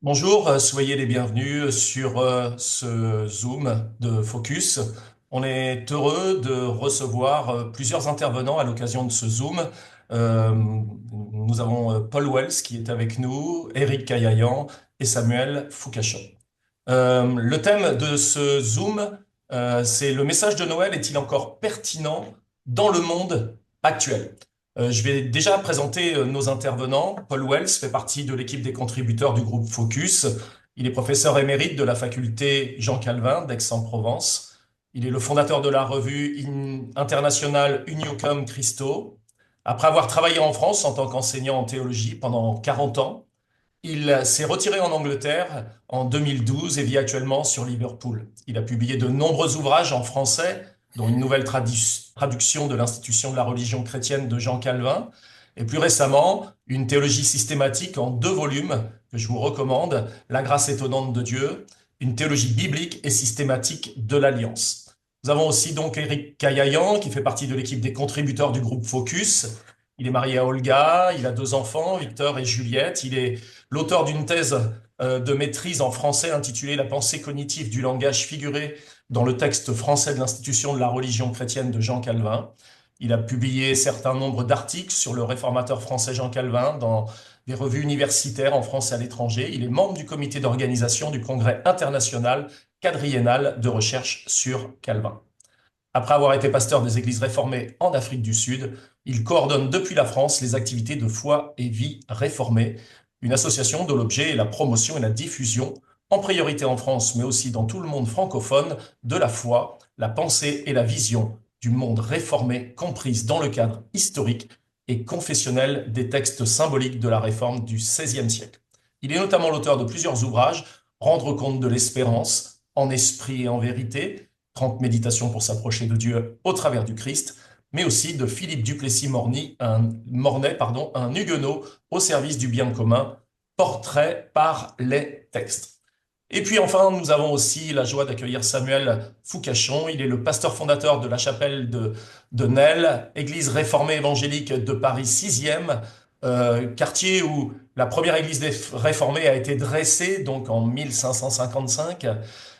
Bonjour, soyez les bienvenus sur ce Zoom de Focus. On est heureux de recevoir plusieurs intervenants à l'occasion de ce Zoom. Euh, Nous avons Paul Wells qui est avec nous, Eric Kayayant et Samuel Foucachon. Le thème de ce Zoom, c'est le message de Noël est-il encore pertinent dans le monde actuel? Je vais déjà présenter nos intervenants. Paul Wells fait partie de l'équipe des contributeurs du groupe Focus. Il est professeur émérite de la faculté Jean Calvin d'Aix-en-Provence. Il est le fondateur de la revue internationale Uniocum Christo. Après avoir travaillé en France en tant qu'enseignant en théologie pendant 40 ans, il s'est retiré en Angleterre en 2012 et vit actuellement sur Liverpool. Il a publié de nombreux ouvrages en français, dont une nouvelle traduction de l'Institution de la religion chrétienne de Jean Calvin, et plus récemment, une théologie systématique en 2 volumes que je vous recommande, La grâce étonnante de Dieu, une théologie biblique et systématique de l'Alliance. Nous avons aussi donc Eric Kayayant, qui fait partie de l'équipe des contributeurs du groupe Focus. Il est marié à Olga, il a 2 enfants, Victor et Juliette. Il est l'auteur d'une thèse de maîtrise en français intitulée La pensée cognitive du langage figuré dans le texte français de l'Institution de la religion chrétienne de Jean Calvin. Il a publié certain nombre d'articles sur le réformateur français Jean Calvin dans des revues universitaires en France et à l'étranger. Il est membre du comité d'organisation du Congrès international quadriennal de recherche sur Calvin. Après avoir été pasteur des églises réformées en Afrique du Sud, il coordonne depuis la France les activités de foi et vie réformée, une association dont l'objet est la promotion et la diffusion, en priorité en France, mais aussi dans tout le monde francophone, de la foi, la pensée et la vision du monde réformé, comprise dans le cadre historique et confessionnel des textes symboliques de la réforme du XVIe siècle. Il est notamment l'auteur de plusieurs ouvrages, Rendre compte de l'espérance, En esprit et en vérité, 30 méditations pour s'approcher de Dieu au travers du Christ, mais aussi de Philippe Mornay, un huguenot au service du bien commun, portrait par les textes. Et puis enfin, nous avons aussi la joie d'accueillir Samuel Foucachon. Il est le pasteur fondateur de la chapelle de Nesle, église réformée évangélique de Paris 6e, quartier où la première église réformée a été dressée, donc en 1555.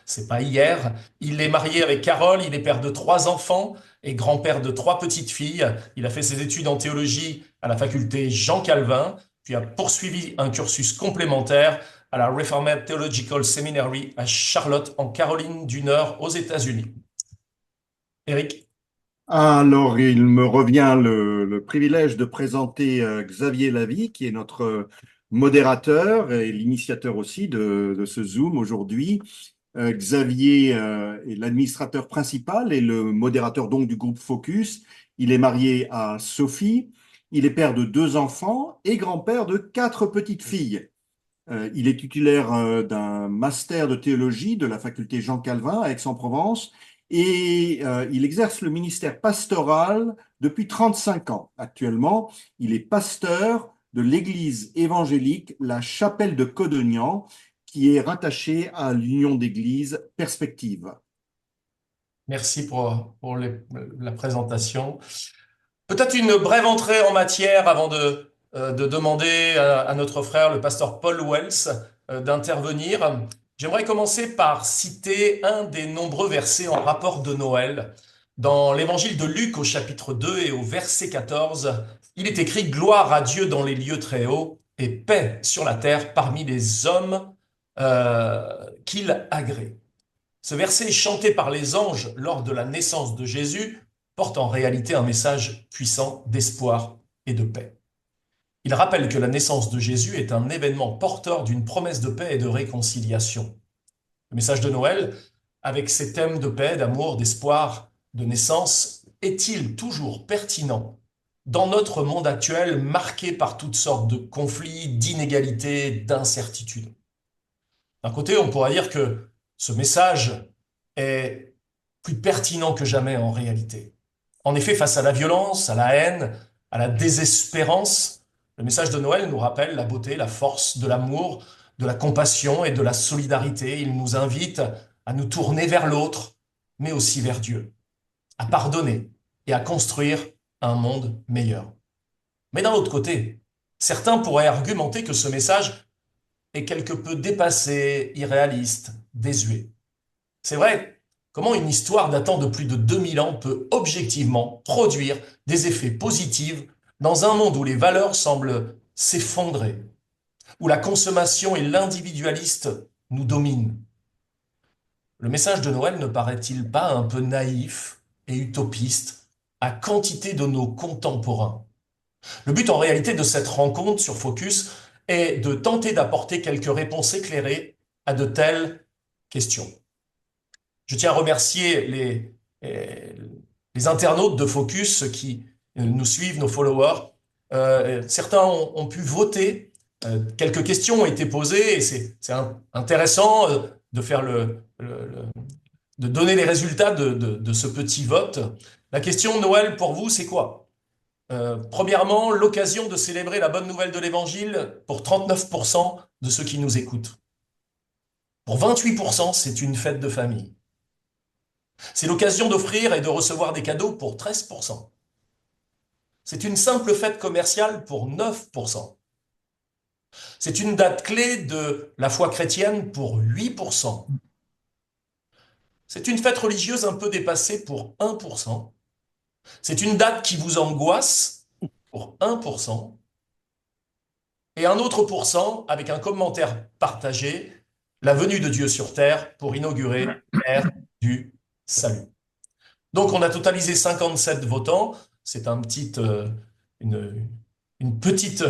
C'est pas hier. Il est marié avec Carole, il est père de 3 enfants et grand-père de 3 petites filles. Il a fait ses études en théologie à la faculté Jean Calvin, puis a poursuivi un cursus complémentaire à la Reformed Theological Seminary à Charlotte, en Caroline du Nord, aux États-Unis. Eric? Alors, il me revient le privilège de présenter Xavier Lavie, qui est notre modérateur et l'initiateur aussi de ce Zoom aujourd'hui. Xavier est l'administrateur principal et le modérateur donc du groupe Focus. Il est marié à Sophie. Il est père de 2 enfants et grand-père de 4 petites filles. Il est titulaire d'un master de théologie de la faculté Jean Calvin à Aix-en-Provence et il exerce le ministère pastoral depuis 35 ans. Actuellement, il est pasteur de l'église évangélique La Chapelle de Codognan, qui est rattachée à l'Union d'églises Perspective. Merci pour la présentation. Peut-être une brève entrée en matière avant de demander à notre frère, le pasteur Paul Wells, d'intervenir. J'aimerais commencer par citer un des nombreux versets en rapport de Noël. Dans l'évangile de Luc au chapitre 2 et au verset 14, il est écrit: Gloire à Dieu dans les lieux très hauts et paix sur la terre parmi les hommes qu'il agrée. Ce verset, chanté par les anges lors de la naissance de Jésus, porte en réalité un message puissant d'espoir et de paix. Il rappelle que la naissance de Jésus est un événement porteur d'une promesse de paix et de réconciliation. Le message de Noël, avec ses thèmes de paix, d'amour, d'espoir, de naissance, est-il toujours pertinent dans notre monde actuel marqué par toutes sortes de conflits, d'inégalités, d'incertitudes? D'un côté, on pourrait dire que ce message est plus pertinent que jamais en réalité. En effet, face à la violence, à la haine, à la désespérance, le message de Noël nous rappelle la beauté, la force de l'amour, de la compassion et de la solidarité. Il nous invite à nous tourner vers l'autre, mais aussi vers Dieu, à pardonner et à construire un monde meilleur. Mais d'un autre côté, certains pourraient argumenter que ce message est quelque peu dépassé, irréaliste, désuet. C'est vrai, comment une histoire datant de plus de 2000 ans peut objectivement produire des effets positifs dans un monde où les valeurs semblent s'effondrer, où la consommation et l'individualiste nous dominent? Le message de Noël ne paraît-il pas un peu naïf et utopiste à quantité de nos contemporains? Le but en réalité de cette rencontre sur Focus est de tenter d'apporter quelques réponses éclairées à de telles questions. Je tiens à remercier euh, les internautes de Focus qui nous suivent, nos followers. Certains ont pu voter. Quelques questions ont été posées et c'est intéressant de faire de donner les résultats de ce petit vote. La question de Noël pour vous, c'est quoi? Premièrement, l'occasion de célébrer la bonne nouvelle de l'Évangile pour 39% de ceux qui nous écoutent. Pour 28%, c'est une fête de famille. C'est l'occasion d'offrir et de recevoir des cadeaux pour 13%. C'est une simple fête commerciale pour 9%. C'est une date clé de la foi chrétienne pour 8%. C'est une fête religieuse un peu dépassée pour 1%. C'est une date qui vous angoisse pour 1%. Et un autre pourcent avec un commentaire partagé, la venue de Dieu sur terre pour inaugurer l'ère du salut. Donc on a totalisé 57 votants, c'est une, une petite,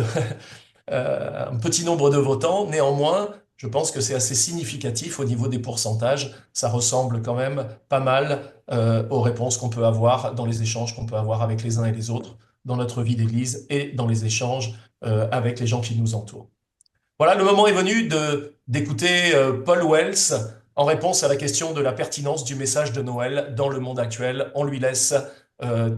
un petit nombre de votants, néanmoins je pense que c'est assez significatif au niveau des pourcentages, ça ressemble quand même pas mal aux réponses qu'on peut avoir dans les échanges qu'on peut avoir avec les uns et les autres dans notre vie d'église et dans les échanges avec les gens qui nous entourent. Voilà, le moment est venu d'écouter Paul Wells en réponse à la question de la pertinence du message de Noël dans le monde actuel. On lui laisse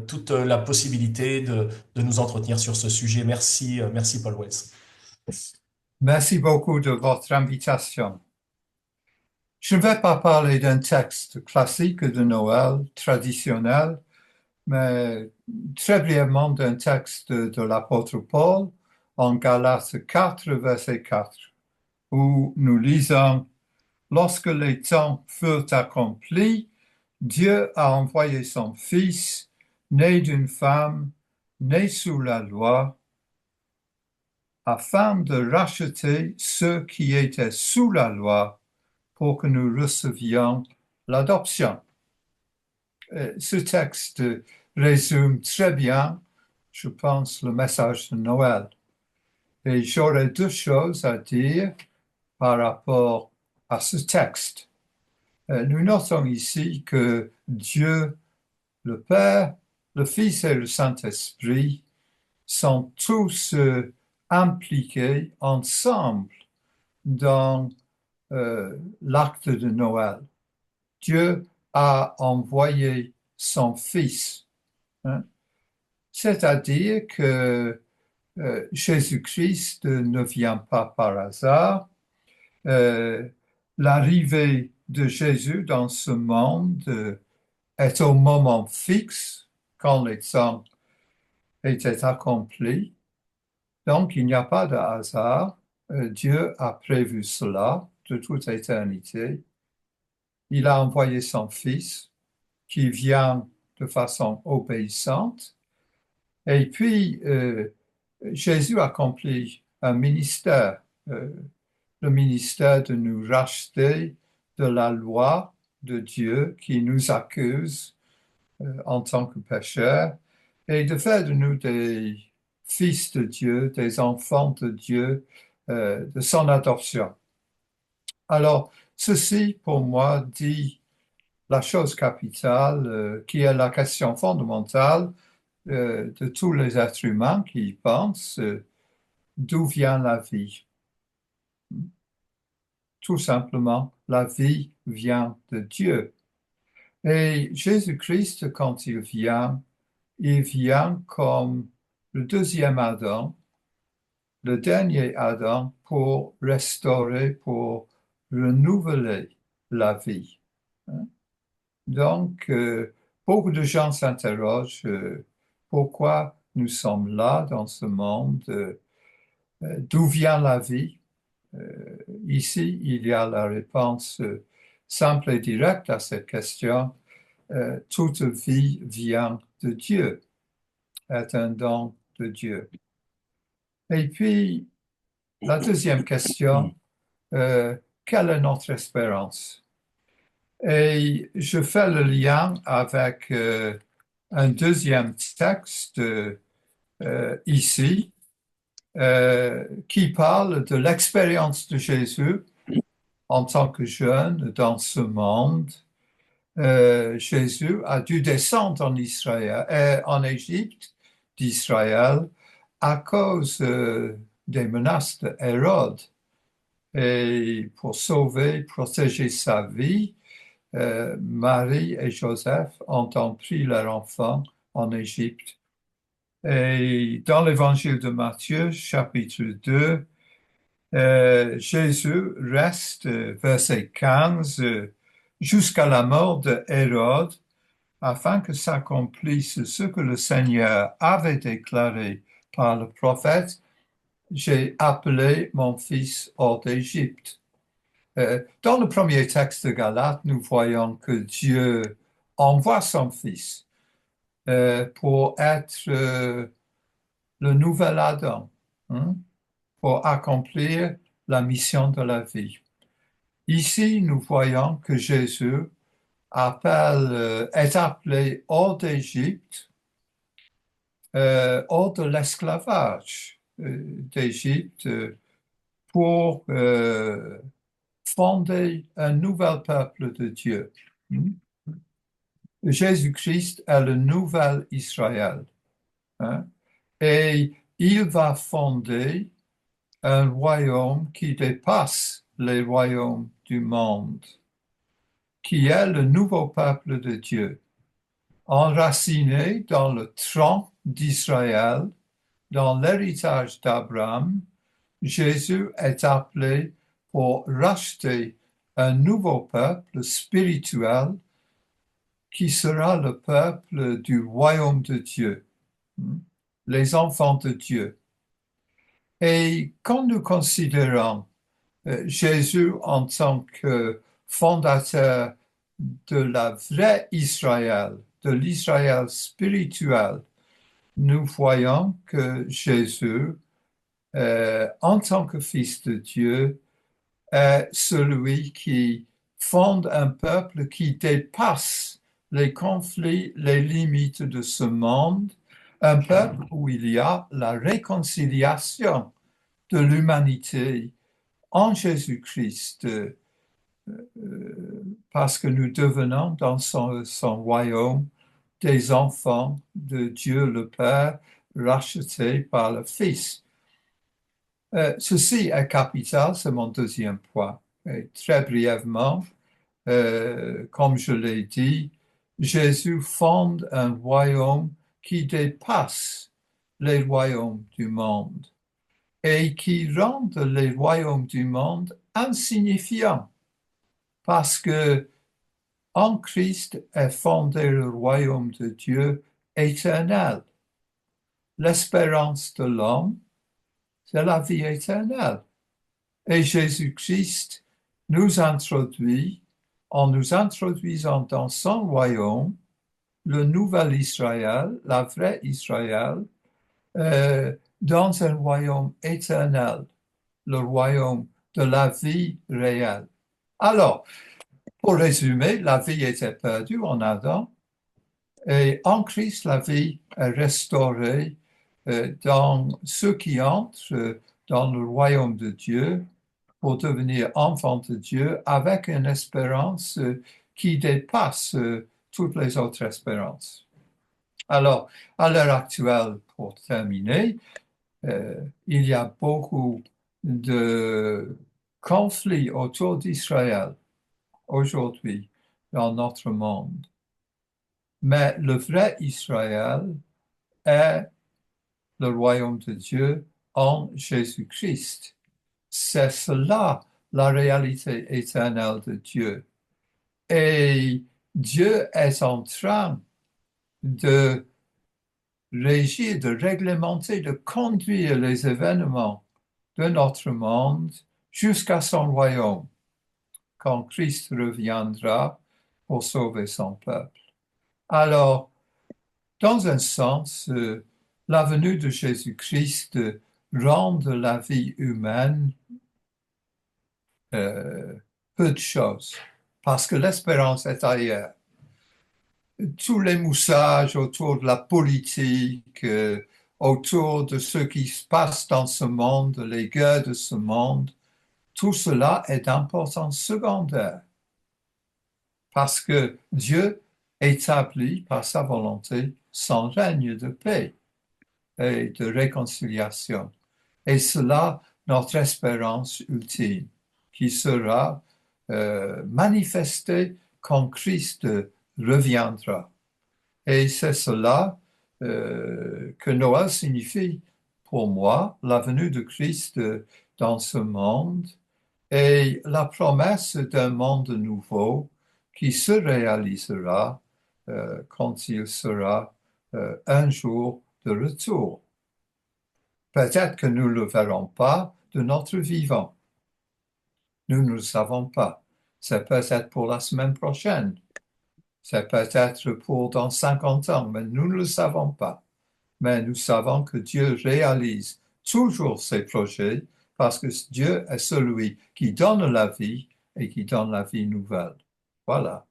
toute la possibilité de nous entretenir sur ce sujet. Merci, merci Paul Wells. Merci beaucoup de votre invitation. Je ne vais pas parler d'un texte classique de Noël traditionnel, mais très brièvement d'un texte de l'apôtre Paul en Galates 4, verset 4, où nous lisons: Lorsque les temps furent accomplis, Dieu a envoyé son Fils, né d'une femme, né sous la loi, afin de racheter ceux qui étaient sous la loi pour que nous recevions l'adoption. Ce texte résume très bien, je pense, le message de Noël. Et j'aurais deux choses à dire par rapport à ce texte. Nous notons ici que Dieu, le Père, le Fils et le Saint-Esprit sont tous impliqués ensemble dans l'acte de Noël. Dieu a envoyé son Fils, hein? C'est-à-dire que Jésus-Christ ne vient pas par hasard. L'arrivée de Jésus dans ce monde est au moment fixe, quand les temps étaient accomplis. Donc, il n'y a pas de hasard. Dieu a prévu cela de toute éternité. Il a envoyé son Fils qui vient de façon obéissante. Et puis, Jésus accomplit un ministère, le ministère de nous racheter de la loi de Dieu qui nous accuse en tant que pécheurs et de faire de nous des fils de Dieu, des enfants de Dieu, de son adoption. Alors, ceci, pour moi, dit la chose capitale, qui est la question fondamentale de tous les êtres humains qui y pensent, d'où vient la vie? Tout simplement, la vie vient de Dieu. Et Jésus-Christ, quand il vient comme le deuxième Adam, le dernier Adam, pour restaurer, pour renouveler la vie. Donc, beaucoup de gens s'interrogent pourquoi nous sommes là dans ce monde, d'où vient la vie. Ici, il y a la réponse simple et directe à cette question. Toute vie vient de Dieu, est un don de Dieu. Et puis, la deuxième question, quelle est notre espérance? Et je fais le lien avec un deuxième texte ici qui parle de l'expérience de Jésus en tant que jeune dans ce monde. Jésus a dû descendre en Israël, en Égypte d'Israël à cause des menaces de Hérode. Et pour sauver, protéger sa vie, Marie et Joseph ont pris leur enfant en Égypte. Et dans l'évangile de Matthieu, chapitre 2, Jésus reste, verset 15, jusqu'à la mort de Hérode, afin que s'accomplisse ce que le Seigneur avait déclaré par le prophète, j'ai appelé mon fils hors d'Égypte. Dans le premier texte de Galates, nous voyons que Dieu envoie son fils pour être le nouvel Adam, hein, pour accomplir la mission de la vie. Ici, nous voyons que Jésus est appelé hors d'Égypte, hors de l'esclavage d'Égypte, pour fonder un nouvel peuple de Dieu. Jésus-Christ est le nouvel Israël. Hein? Et il va fonder un royaume qui dépasse les royaumes du monde, qui est le nouveau peuple de Dieu, enraciné dans le tronc d'Israël, dans l'héritage d'Abraham. Jésus est appelé pour racheter un nouveau peuple spirituel qui sera le peuple du royaume de Dieu, les enfants de Dieu. Et quand nous considérons Jésus en tant que fondateur de la vraie Israël, de l'Israël spirituel, nous voyons que Jésus, en tant que Fils de Dieu, est celui qui fonde un peuple qui dépasse les conflits, les limites de ce monde, un peuple où il y a la réconciliation de l'humanité en Jésus-Christ, parce que nous devenons dans son royaume des enfants de Dieu le Père, rachetés par le Fils. Ceci est capital, c'est mon deuxième point. Et très brièvement, comme je l'ai dit, Jésus fonde un royaume qui dépasse les royaumes du monde et qui rend les royaumes du monde insignifiants, parce que en Christ est fondé le royaume de Dieu éternel. L'espérance de l'homme, c'est la vie éternelle. Et Jésus-Christ nous introduit, en nous introduisant dans son royaume, le nouvel Israël, la vraie Israël, dans un royaume éternel, le royaume de la vie réelle. Alors, pour résumer, la vie était perdue en Adam, et en Christ, la vie est restaurée dans ceux qui entrent dans le royaume de Dieu pour devenir enfants de Dieu avec une espérance qui dépasse toutes les autres espérances. Alors, à l'heure actuelle, pour terminer, il y a beaucoup de conflits autour d'Israël aujourd'hui dans notre monde. Mais le vrai Israël est le royaume de Dieu en Jésus-Christ. C'est cela la réalité éternelle de Dieu. Et Dieu est en train de régir, de réglementer, de conduire les événements de notre monde jusqu'à son royaume, quand Christ reviendra pour sauver son peuple. Alors, dans un sens, la venue de Jésus-Christ rend de la vie humaine euh, peu de choses, parce que l'espérance est ailleurs. Tous les moussages autour de la politique, autour de ce qui se passe dans ce monde, les guerres de ce monde, tout cela est d'importance secondaire, parce que Dieu établit par sa volonté son règne de paix et de réconciliation. Et cela, notre espérance ultime, qui sera manifestée quand Christ reviendra. Et c'est cela que Noël signifie pour moi, la venue de Christ dans ce monde et la promesse d'un monde nouveau qui se réalisera quand il sera un jour de retour. Peut-être que nous ne le verrons pas de notre vivant. Nous ne le savons pas. C'est peut-être pour la semaine prochaine. C'est peut-être pour dans 50 ans, mais nous ne le savons pas. Mais nous savons que Dieu réalise toujours ses projets parce que Dieu est celui qui donne la vie et qui donne la vie nouvelle. Voilà,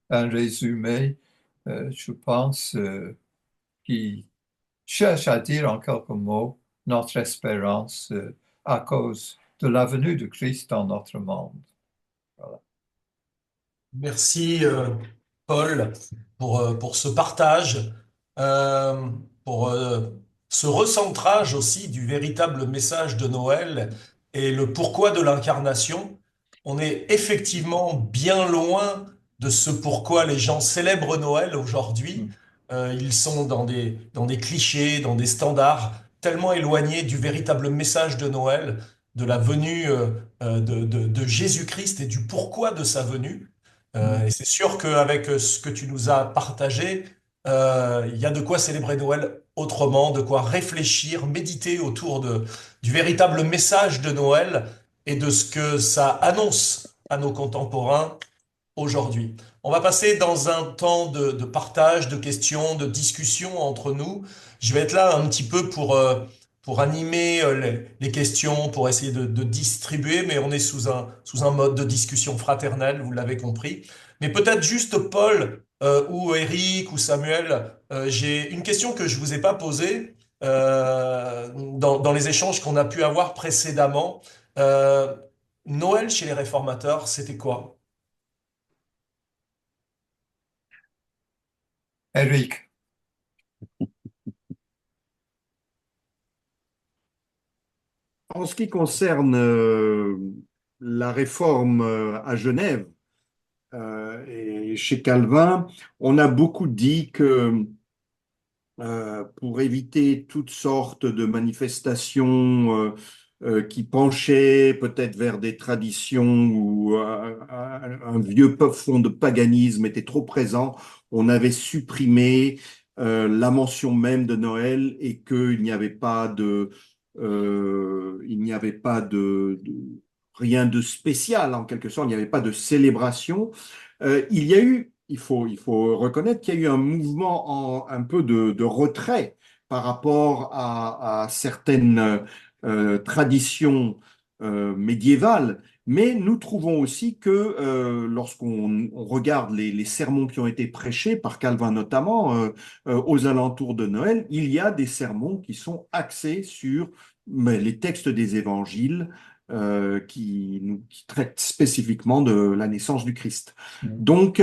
un résumé, je pense, qui cherche à dire en quelques mots notre espérance à cause de la venue de Christ dans notre monde. Voilà. Merci, Paul, pour ce partage, euh, pour ce recentrage aussi du véritable message de Noël et le pourquoi de l'incarnation. On est effectivement bien loin de ce pourquoi les gens célèbrent Noël aujourd'hui. Mm. Ils sont dans des clichés, dans des standards tellement éloignés du véritable message de Noël, de la venue de Jésus-Christ et du pourquoi de sa venue. Mm. Et c'est sûr qu'avec ce que tu nous as partagé, il y a de quoi célébrer Noël autrement, de quoi réfléchir, méditer autour du véritable message de Noël et de ce que ça annonce à nos contemporains aujourd'hui. On va passer dans un temps de partage, de questions, de discussion entre nous. Je vais être là un petit peu pour animer les questions, pour essayer de distribuer, mais on est sous un mode de discussion fraternelle, vous l'avez compris. Mais peut-être juste Paul ou Eric ou Samuel, j'ai une question que je vous ai pas posée dans les échanges qu'on a pu avoir précédemment. Euh, Noël chez les réformateurs, c'était quoi? Eric, En ce qui concerne la réforme à Genève et chez Calvin, on a beaucoup dit que pour éviter toutes sortes de manifestations qui penchaient peut-être vers des traditions où un vieux fond de paganisme était trop présent, on avait supprimé la mention même de Noël et qu'il n'y avait pas il n'y avait pas rien de spécial en quelque sorte, il n'y avait pas de célébration. Il y a eu il faut reconnaître qu'il y a eu un mouvement un peu de retrait par rapport à certaines traditions médiévales, mais nous trouvons aussi que lorsqu'on on regarde les sermons qui ont été prêchés par Calvin notamment aux alentours de Noël, il y a des sermons qui sont axés sur les textes des évangiles qui traitent spécifiquement de la naissance du Christ. mm. Donc,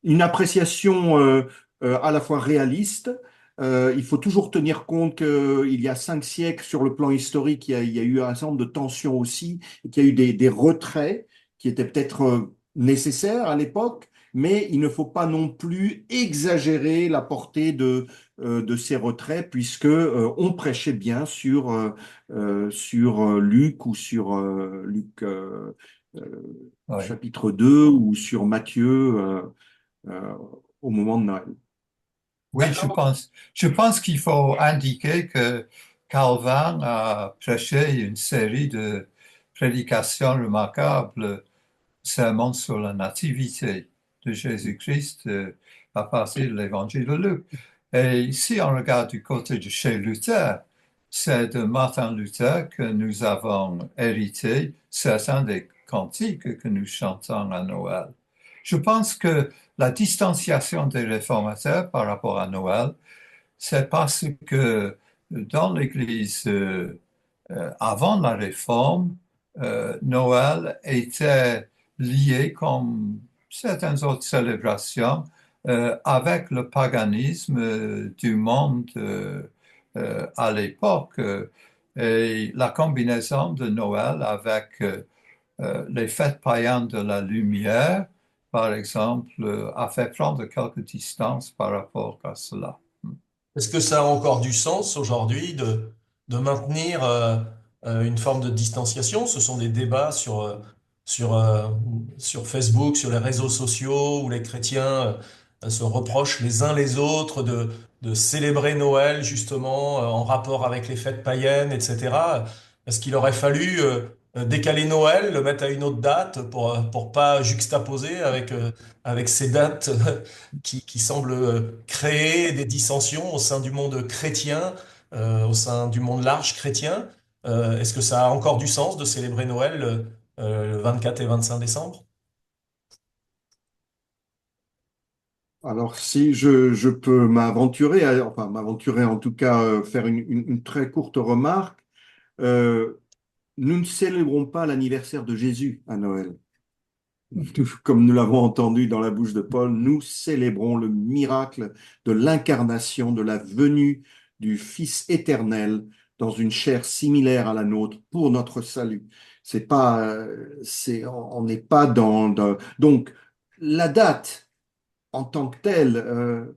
une appréciation à la fois réaliste. Il faut toujours tenir compte qu'il y a 5 siècles, sur le plan historique, il y a eu un certain nombre de tensions aussi, et qu'il y a eu des retraits qui étaient peut-être nécessaires à l'époque, mais il ne faut pas non plus exagérer la portée de ces retraits, puisque on prêchait bien sur Luc ou sur Luc Oui. chapitre 2 ou sur Matthieu euh, au moment de Noël. Oui, je pense qu'il faut indiquer que Calvin a prêché une série de prédication remarquable, sermon sur la nativité de Jésus-Christ à partir de l'évangile de Luc. Et si on regarde du côté de chez Luther, c'est de Martin Luther que nous avons hérité certains des cantiques que nous chantons à Noël. Je pense que la distanciation des réformateurs par rapport à Noël, c'est parce que dans l'Église, avant la Réforme, Noël était lié, comme certaines autres célébrations, avec le paganisme du monde à l'époque. Et la combinaison de Noël avec les fêtes païennes de la lumière, par exemple, a fait prendre quelques distances par rapport à cela. Est-ce que ça a encore du sens aujourd'hui de maintenir une forme de distanciation? Ce sont des débats sur, euh, sur Facebook, sur les réseaux sociaux, où les chrétiens se reprochent les uns les autres de célébrer Noël justement en rapport avec les fêtes païennes, etc. Est-ce qu'il aurait fallu décaler Noël, le mettre à une autre date pour pas juxtaposer avec ces dates qui semble créer des dissensions au sein du monde chrétien, au sein du monde large chrétien. Est-ce que ça a encore du sens de célébrer Noël le 24 et 25 décembre? Alors, si je peux m'aventurer, enfin m'aventurer en tout cas, faire une très courte remarque, euh, nous ne célébrons pas l'anniversaire de Jésus à Noël. Comme nous l'avons entendu dans la bouche de Paul, nous célébrons le miracle de l'incarnation, de la venue du Fils éternel dans une chair similaire à la nôtre pour notre salut. C'est pas, on n'est pas donc, la date en tant que telle,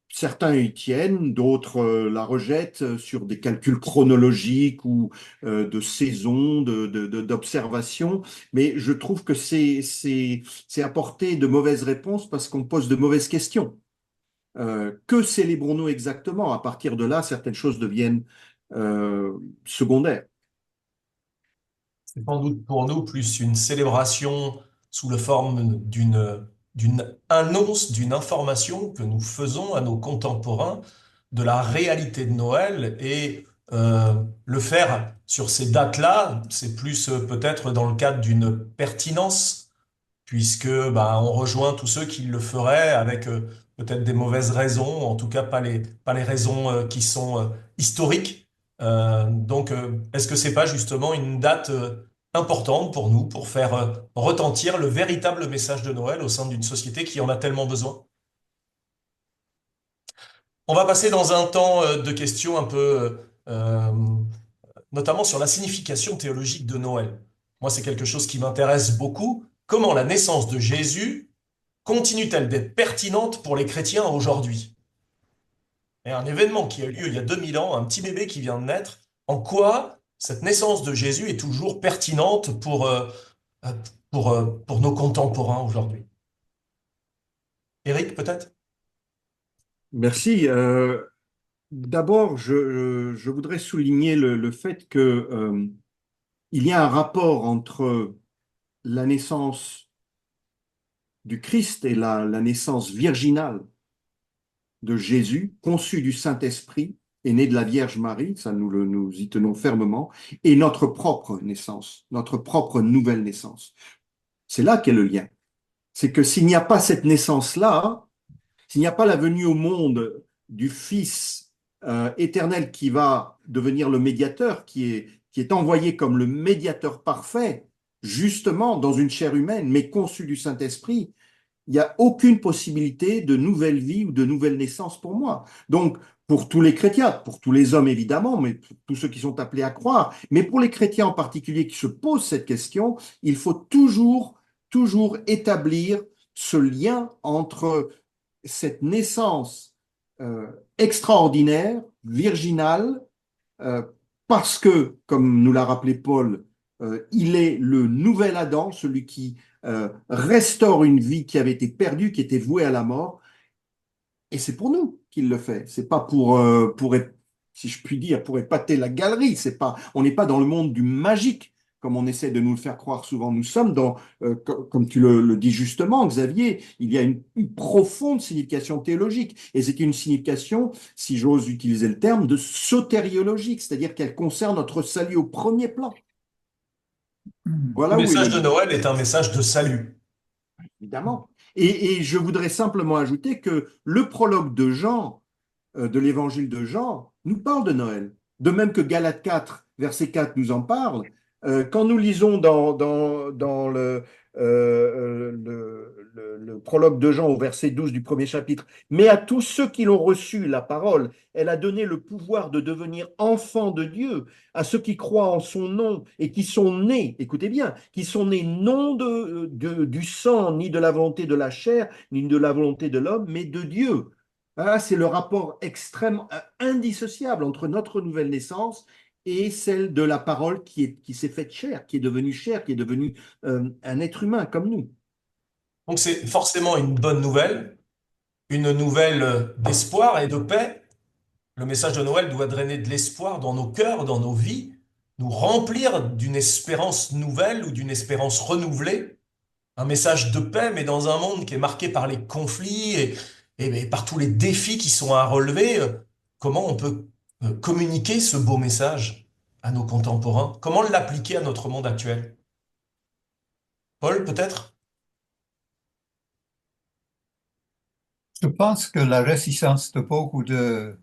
certains y tiennent, d'autres la rejettent sur des calculs chronologiques ou de saisons, d'observations. Mais je trouve que c'est apporter de mauvaises réponses parce qu'on pose de mauvaises questions. Que célébrons-nous exactement? À partir de là, certaines choses deviennent secondaires. C'est sans doute pour nous plus une célébration sous la forme d'une annonce, d'une information que nous faisons à nos contemporains de la réalité de Noël et le faire sur ces dates-là, c'est plus peut-être dans le cadre d'une pertinence puisque bah, on rejoint tous ceux qui le feraient avec peut-être des mauvaises raisons, en tout cas pas les raisons qui sont historiques. Est-ce que c'est pas justement une date importante pour nous, pour faire retentir le véritable message de Noël au sein d'une société qui en a tellement besoin? On va passer dans un temps de questions un peu, notamment sur la signification théologique de Noël. Moi, c'est quelque chose qui m'intéresse beaucoup. Comment la naissance de Jésus continue-t-elle d'être pertinente pour les chrétiens aujourd'hui? Et un événement qui a eu lieu il y a 2000 ans, un petit bébé qui vient de naître, en quoi cette naissance de Jésus est toujours pertinente euh, pour nos contemporains aujourd'hui? Éric, peut-être? Merci. D'abord, je voudrais souligner le fait que il y a un rapport entre la naissance du Christ et la naissance virginale de Jésus, conçu du Saint-Esprit et né de la Vierge Marie, ça nous y tenons fermement, et notre propre naissance, notre propre nouvelle naissance. C'est là qu'est le lien. C'est que s'il n'y a pas cette naissance-là, s'il n'y a pas la venue au monde du Fils éternel qui va devenir le médiateur, qui est envoyé comme le médiateur parfait, justement dans une chair humaine, mais conçu du Saint-Esprit, il n'y a aucune possibilité de nouvelle vie ou de nouvelle naissance pour moi. Donc, pour tous les chrétiens, pour tous les hommes évidemment, mais pour tous ceux qui sont appelés à croire, mais pour les chrétiens en particulier qui se posent cette question, il faut toujours établir ce lien entre cette naissance extraordinaire, virginale, euh, parce que, comme nous l'a rappelé Paul, il est le nouvel Adam, celui qui restaure une vie qui avait été perdue, qui était vouée à la mort, et c'est pour nous qu'il le fait. C'est pas pour être si je puis dire, pour épater la galerie. C'est pas, on n'est pas dans le monde du magique, comme on essaie de nous le faire croire souvent. Nous sommes dans, comme tu le dis justement, Xavier, il y a une profonde signification théologique. Et c'est une signification, si j'ose utiliser le terme, de sotériologique, c'est-à-dire qu'elle concerne notre salut au premier plan. Le Voilà où est le message de lien, Noël est un message de salut. évidemment. Et je voudrais simplement ajouter que le prologue de Jean, de l'évangile de Jean, nous parle de Noël. De même que Galates 4, verset 4 nous en parle. Quand nous lisons dans le prologue de Jean au verset 12 du premier chapitre, mais à tous ceux qui l'ont reçu, la parole, elle a donné le pouvoir de devenir enfants de Dieu, à ceux qui croient en son nom et qui sont nés, écoutez bien, qui sont nés non du sang, ni de la volonté de la chair, ni de la volonté de l'homme, mais de Dieu. Ah, c'est le rapport extrême, indissociable entre notre nouvelle naissance et celle de la parole qui s'est faite chair, qui est devenue chair, qui est devenue un être humain comme nous. Donc c'est forcément une nouvelle d'espoir et de paix. Le message de Noël doit drainer de l'espoir dans nos cœurs, dans nos vies, nous remplir d'une espérance nouvelle ou d'une espérance renouvelée. Un message de paix, mais dans un monde qui est marqué par les conflits et par tous les défis qui sont à relever. Comment on peut communiquer ce beau message à nos contemporains? Comment l'appliquer à notre monde actuel? Paul, peut-être? Je pense que la réticence de beaucoup de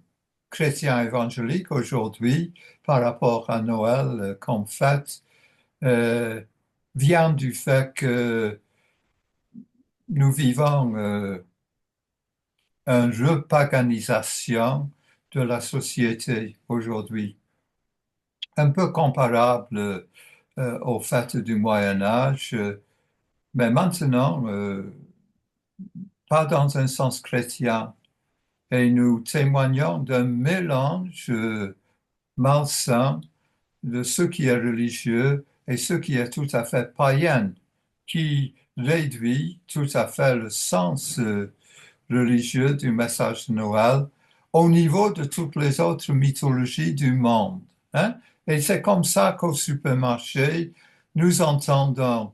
chrétiens évangéliques aujourd'hui par rapport à Noël comme fête euh, vient du fait que nous vivons une repaganisation de la société aujourd'hui, un peu comparable aux fêtes du Moyen Âge, mais maintenant pas dans un sens chrétien. Et nous témoignons d'un mélange malsain de ce qui est religieux et ce qui est tout à fait païen, qui réduit tout à fait le sens religieux du message de Noël au niveau de toutes les autres mythologies du monde, hein. Et c'est comme ça qu'au supermarché, nous entendons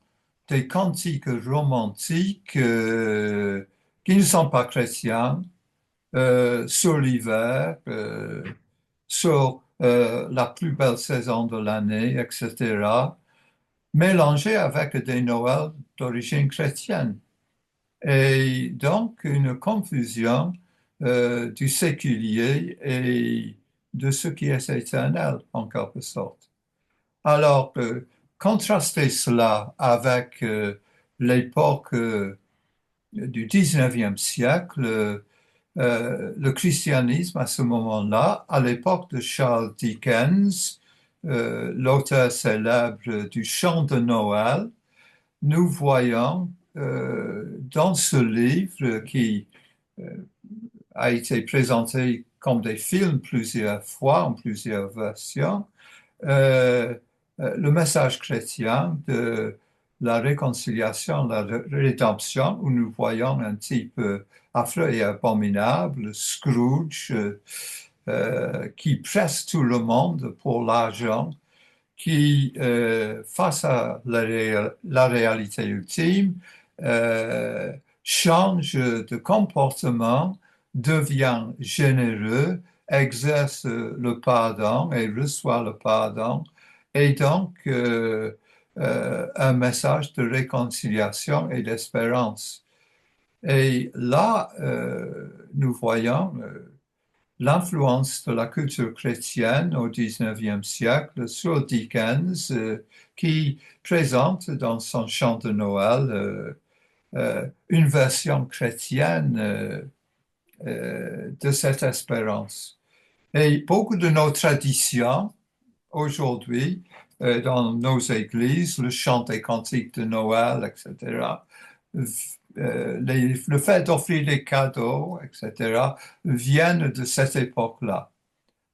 des cantiques romantiques qui ne sont pas chrétiens, sur l'hiver, sur la plus belle saison de l'année, etc., mélangés avec des Noëls d'origine chrétienne. Et donc une confusion du séculier et de ce qui est éternel, en quelque sorte. Alors, contraster cela avec l'époque du 19e siècle, le christianisme à ce moment-là, à l'époque de Charles Dickens, l'auteur célèbre du Chant de Noël, nous voyons dans ce livre qui euh, a été présenté comme des films plusieurs fois, en plusieurs versions, euh, le message chrétien de la réconciliation, la rédemption, où nous voyons un type affreux et abominable, Scrooge, qui presse tout le monde pour l'argent, qui, face à la réalité ultime, euh, change de comportement, devient généreux, exerce le pardon et reçoit le pardon, et donc un message de réconciliation et d'espérance. Et là, nous voyons l'influence de la culture chrétienne au XIXe siècle sur Dickens, qui présente dans son chant de Noël une version chrétienne de cette espérance. Et beaucoup de nos traditions aujourd'hui, dans nos églises, le chant des cantiques de Noël, etc., le fait d'offrir des cadeaux, etc., viennent de cette époque-là.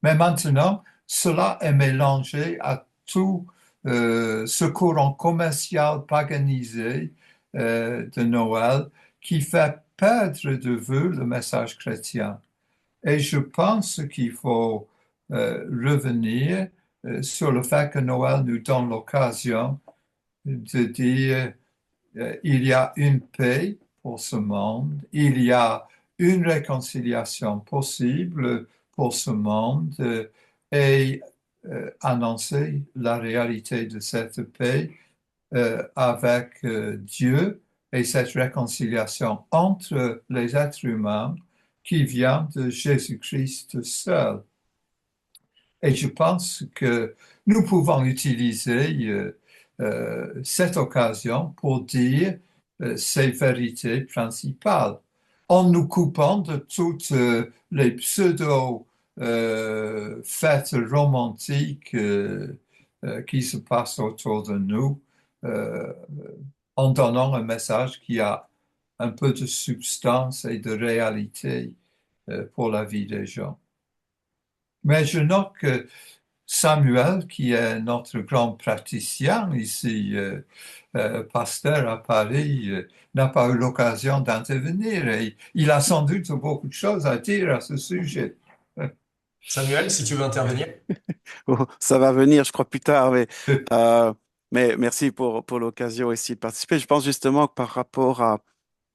Mais maintenant, cela est mélangé à tout ce courant commercial paganisé de Noël qui fait perdre de vue le message chrétien. Et je pense qu'il faut revenir sur le fait que Noël nous donne l'occasion de dire il y a une paix pour ce monde, il y a une réconciliation possible pour ce monde et annoncer la réalité de cette paix avec Dieu et cette réconciliation entre les êtres humains qui vient de Jésus-Christ seul. Et je pense que nous pouvons utiliser cette occasion pour dire ces vérités principales, en nous coupant de toutes les pseudo-fêtes romantiques qui se passent autour de nous, euh, en donnant un message qui a un peu de substance et de réalité pour la vie des gens. Mais je note que Samuel, qui est notre grand praticien ici, pasteur à Paris, n'a pas eu l'occasion d'intervenir et il a sans doute beaucoup de choses à dire à ce sujet. Samuel, si tu veux intervenir. Oh, ça va venir, je crois, plus tard, euh, mais merci pour l'occasion ici de participer. Je pense justement que par rapport à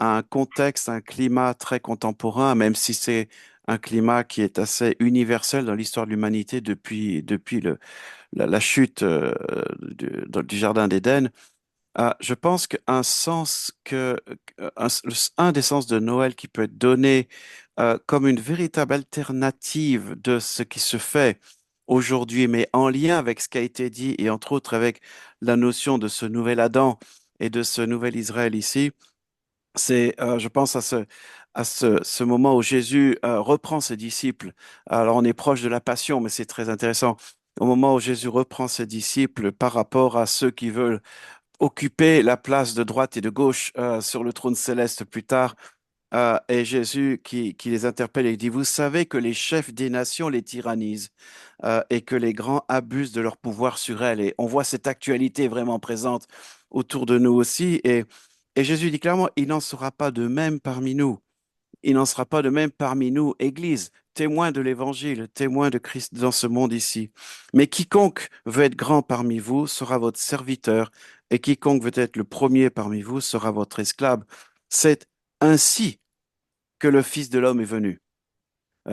un contexte, un climat très contemporain, même si c'est un climat qui est assez universel dans l'histoire de l'humanité depuis la chute du Jardin d'Éden, je pense qu'un sens un des sens de Noël qui peut être donné comme une véritable alternative de ce qui se fait aujourd'hui, mais en lien avec ce qui a été dit et entre autres avec la notion de ce nouvel Adam et de ce nouvel Israël ici, je pense ce moment où Jésus reprend ses disciples. Alors on est proche de la Passion, mais c'est très intéressant. Au moment où Jésus reprend ses disciples par rapport à ceux qui veulent occuper la place de droite et de gauche sur le trône céleste plus tard. Et Jésus qui les interpelle et dit, vous savez que les chefs des nations les tyrannisent et que les grands abusent de leur pouvoir sur elles. Et on voit cette actualité vraiment présente autour de nous aussi. Et Jésus dit clairement, il n'en sera pas de même parmi nous. Il n'en sera pas de même parmi nous, Église, témoin de l'Évangile, témoin de Christ dans ce monde ici. Mais quiconque veut être grand parmi vous sera votre serviteur, et quiconque veut être le premier parmi vous sera votre esclave. C'est ainsi que le Fils de l'homme est venu.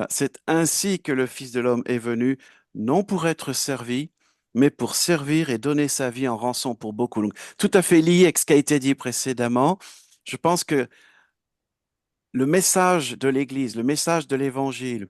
C'est ainsi que le Fils de l'homme est venu, non pour être servi, mais pour servir et donner sa vie en rançon pour beaucoup. Donc, tout à fait lié avec ce qui a été dit précédemment. Je pense que le message de l'Église, le message de l'Évangile,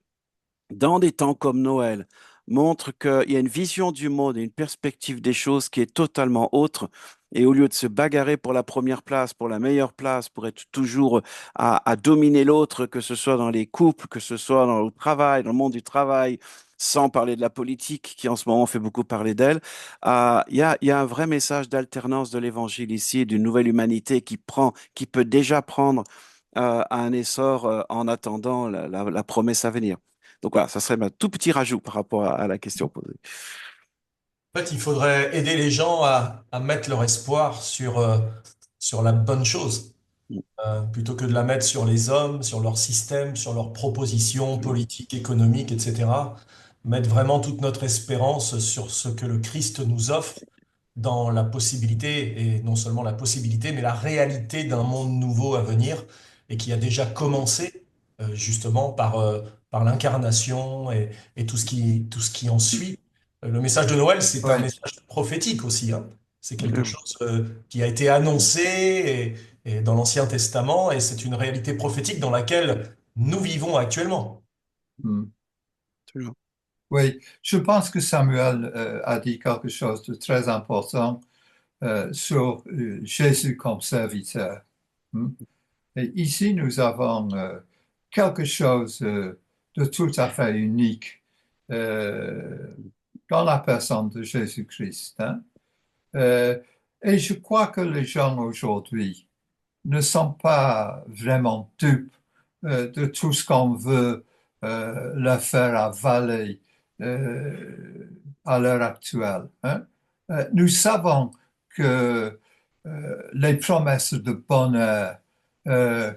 dans des temps comme Noël, montre qu'il y a une vision du monde et une perspective des choses qui est totalement autre. Et au lieu de se bagarrer pour la première place, pour la meilleure place, pour être toujours à dominer l'autre, que ce soit dans les couples, que ce soit dans le travail, dans le monde du travail, sans parler de la politique qui en ce moment fait beaucoup parler d'elle, il y a un vrai message d'alternance de l'Évangile ici, d'une nouvelle humanité qui peut déjà prendre un essor en attendant la promesse à venir. Donc voilà, ça serait ma tout petit rajout par rapport à la question posée. En fait, il faudrait aider les gens à mettre leur espoir sur la bonne chose, plutôt que de la mettre sur les hommes, sur leur système, sur leurs propositions Absolument. politiques, économiques, etc. Mettre vraiment toute notre espérance sur ce que le Christ nous offre dans la possibilité, et non seulement la possibilité, mais la réalité d'un monde nouveau à venir, et qui a déjà commencé justement par l'incarnation et tout ce qui en suit. Le message de Noël, c'est un Oui. message prophétique aussi, hein. C'est quelque Absolument. chose qui a été annoncé et dans l'Ancien Testament, et c'est une réalité prophétique dans laquelle nous vivons actuellement. Mm. Absolument. Oui, je pense que Samuel a dit quelque chose de très important sur Jésus comme serviteur. Mm. Et ici, nous avons quelque chose de tout à fait unique euh, dans la personne de Jésus-Christ, hein. Euh, et je crois que les gens aujourd'hui ne sont pas vraiment dupes de tout ce qu'on veut leur faire avaler à l'heure actuelle, hein. Nous savons que les promesses de bonheur euh,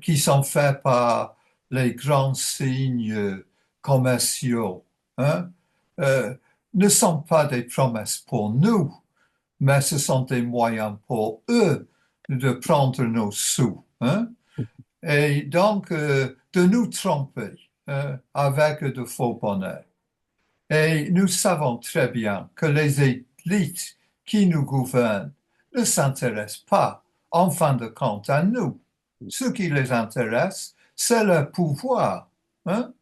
qui sont faites par les grands signes commerciaux hein, euh, ne sont pas des promesses pour nous, mais ce sont des moyens pour eux de prendre nos sous, hein, et donc de nous tromper avec de faux bonheurs. Et nous savons très bien que les élites qui nous gouvernent ne s'intéressent pas, en fin de compte, à nous. Ce qui les intéresse, c'est le pouvoir, hein,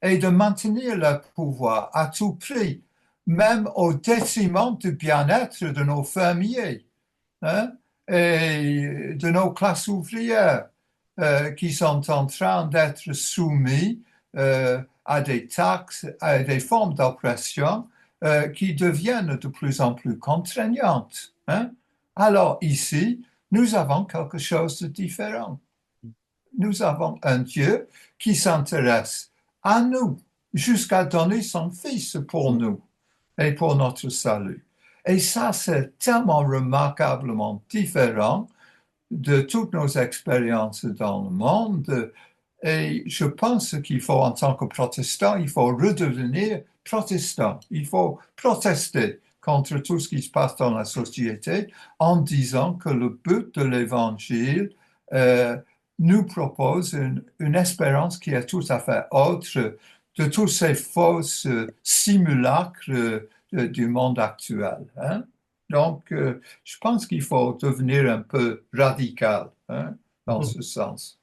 et de maintenir le pouvoir à tout prix, même au détriment du bien-être de nos fermiers, hein, et de nos classes ouvrières qui sont en train d'être soumis à des taxes, à des formes d'oppression qui deviennent de plus en plus contraignantes, hein. Alors ici, nous avons quelque chose de différent. Nous avons un Dieu qui s'intéresse à nous jusqu'à donner son Fils pour nous et pour notre salut. Et ça, c'est tellement remarquablement différent de toutes nos expériences dans le monde. Et je pense qu'il faut, en tant que protestant, il faut redevenir protestant. Il faut protester contre tout ce qui se passe dans la société en disant que le but de l'Évangile euh, nous propose une espérance qui est tout à fait autre de tous ces fausses simulacres du monde actuel, hein. Donc, je pense qu'il faut devenir un peu radical, hein, dans ce sens.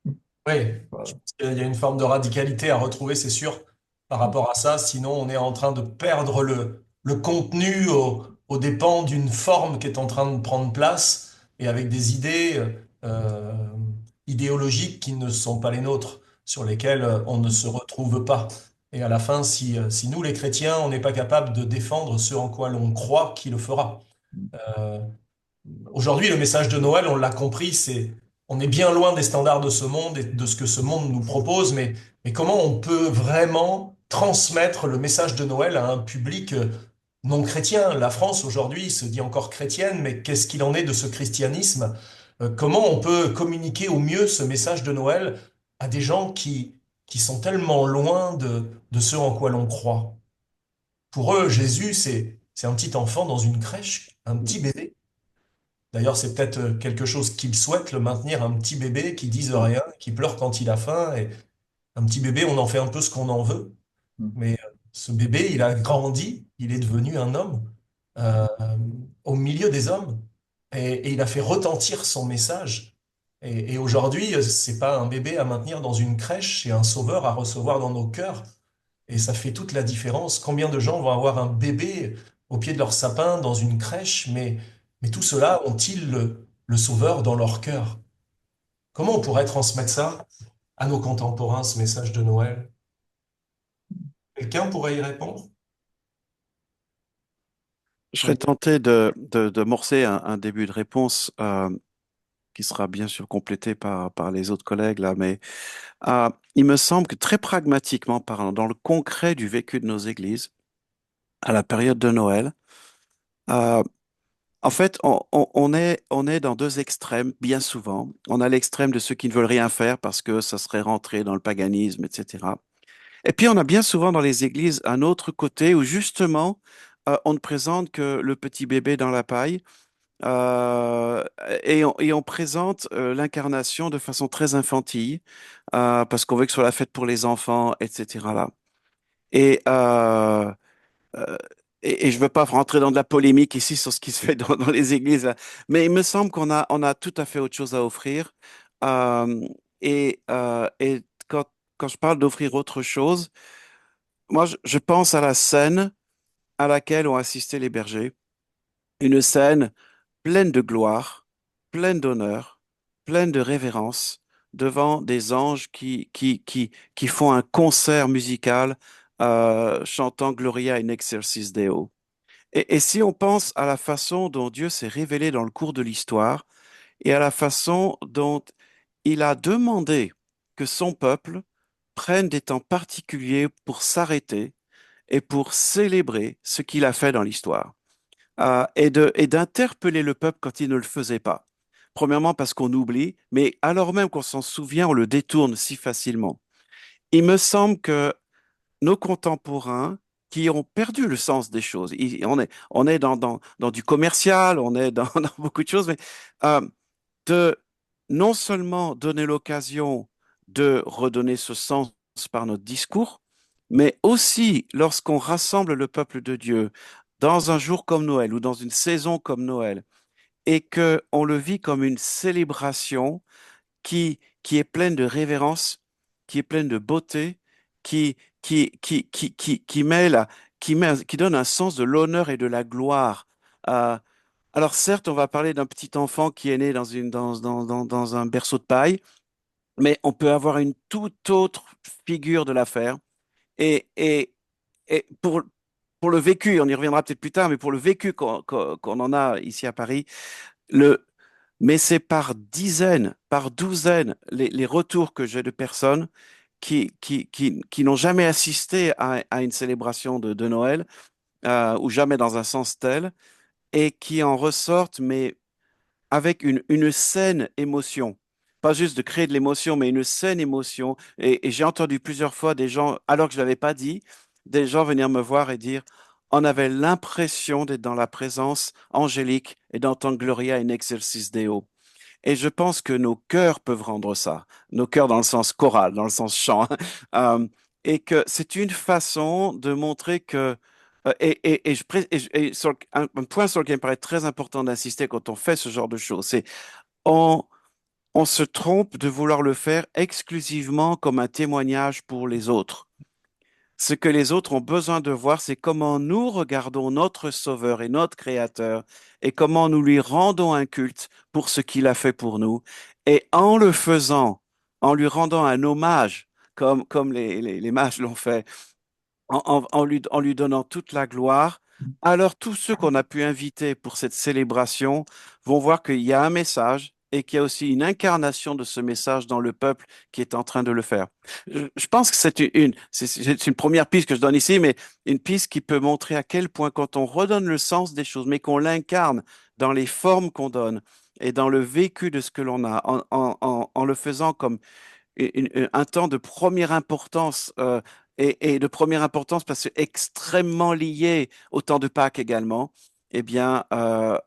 Oui, je Voilà. pense qu'il y a une forme de radicalité à retrouver, c'est sûr, par rapport à ça. Sinon, on est en train de perdre le contenu aux dépens d'une forme qui est en train de prendre place et avec des idées euh, idéologiques qui ne sont pas les nôtres, sur lesquelles on ne se retrouve pas. Et à la fin, si nous, les chrétiens, on n'est pas capable de défendre ce en quoi l'on croit, qui le fera? Euh, Aujourd'hui, le message de Noël, on l'a compris, c'est on est bien loin des standards de ce monde et de ce que ce monde nous propose, mais comment on peut vraiment transmettre le message de Noël à un public non chrétien? La France aujourd'hui se dit encore chrétienne, mais qu'est-ce qu'il en est de ce christianisme? Comment on peut communiquer au mieux ce message de Noël à des gens qui sont tellement loin de ce en quoi l'on croit? Pour eux, Jésus, c'est un petit enfant dans une crèche, un petit bébé. D'ailleurs, c'est peut-être quelque chose qu'il souhaite, le maintenir un petit bébé qui dise rien, qui pleure quand il a faim. Et un petit bébé, on en fait un peu ce qu'on en veut. Mais ce bébé, il a grandi, il est devenu un homme euh, au milieu des hommes. Et il a fait retentir son message. Et aujourd'hui, c'est pas un bébé à maintenir dans une crèche, c'est un sauveur à recevoir dans nos cœurs. Et ça fait toute la différence. Combien de gens vont avoir un bébé au pied de leur sapin dans une crèche, mais tout cela ont-ils le Sauveur dans leur cœur? Comment on pourrait transmettre ça à nos contemporains, ce message de Noël? Quelqu'un pourrait y répondre? Je serais tenté de morcer un début de réponse qui sera bien sûr complété par les autres collègues là, mais il me semble que très pragmatiquement parlant, dans le concret du vécu de nos églises, à la période de Noël, euh, en fait, on est dans deux extrêmes bien souvent. On a l'extrême de ceux qui ne veulent rien faire parce que ça serait rentrer dans le paganisme, etc. Et puis on a bien souvent dans les églises un autre côté où justement on ne présente que le petit bébé dans la paille et on présente l'incarnation de façon très infantile parce qu'on veut que ce soit la fête pour les enfants, etc. là. Et, euh, euh, et je ne veux pas rentrer dans de la polémique ici sur ce qui se fait dans les églises, là. Mais il me semble on a tout à fait autre chose à offrir. Euh, et quand je parle d'offrir autre chose, moi, je pense à la scène à laquelle ont assisté les bergers. Une scène pleine de gloire, pleine d'honneur, pleine de révérence, devant des anges qui font un concert musical chantant Gloria in excelsis Deo. Et si on pense à la façon dont Dieu s'est révélé dans le cours de l'histoire et à la façon dont il a demandé que son peuple prenne des temps particuliers pour s'arrêter et pour célébrer ce qu'il a fait dans l'histoire, et d'interpeller le peuple quand il ne le faisait pas. Premièrement parce qu'on oublie, mais alors même qu'on s'en souvient, on le détourne si facilement. Il me semble que nos contemporains qui ont perdu le sens des choses. On est dans du commercial, on est dans, dans beaucoup de choses, mais euh, de non seulement donner l'occasion de redonner ce sens par notre discours, mais aussi lorsqu'on rassemble le peuple de Dieu dans un jour comme Noël ou dans une saison comme Noël, et que on le vit comme une célébration qui est pleine de révérence, qui est pleine de beauté, qui, qui mêle, qui donne un sens de l'honneur et de la gloire. Euh, alors certes, on va parler d'un petit enfant qui est né dans un berceau de paille, mais on peut avoir une toute autre figure de l'affaire. Et, et, et pour le vécu, on y reviendra peut-être plus tard, mais pour le vécu qu'on en a ici à Paris, le, mais c'est par dizaines, par douzaines, les retours que j'ai de personnes qui n'ont jamais assisté à une célébration de Noël, ou jamais dans un sens tel, et qui en ressortent, mais avec une saine émotion. Pas juste de créer de l'émotion, mais une saine émotion. Et j'ai entendu plusieurs fois des gens, alors que je ne l'avais pas dit, des gens venir me voir et dire, on avait l'impression d'être dans la présence angélique et d'entendre Gloria in excelsis Deo. Et je pense que nos cœurs peuvent rendre ça, nos cœurs dans le sens choral, dans le sens chant, Euh, et que c'est une façon de montrer que, et sur un point sur lequel il me paraît très important d'insister quand on fait ce genre de choses, c'est on, on se trompe de vouloir le faire exclusivement comme un témoignage pour les autres. Ce que les autres ont besoin de voir, c'est comment nous regardons notre Sauveur et notre Créateur et comment nous lui rendons un culte pour ce qu'il a fait pour nous. Et en le faisant, en lui rendant un hommage, comme les mages l'ont fait, en lui donnant toute la gloire, alors tous ceux qu'on a pu inviter pour cette célébration vont voir qu'il y a un message et qu'il y a aussi une incarnation de ce message dans le peuple qui est en train de le faire. Je pense que c'est une première piste que je donne ici, mais une piste qui peut montrer à quel point quand on redonne le sens des choses, mais qu'on l'incarne dans les formes qu'on donne et dans le vécu de ce que l'on a, en le faisant comme un temps de première importance, et de première importance parce que extrêmement lié au temps de Pâques également, eh bien,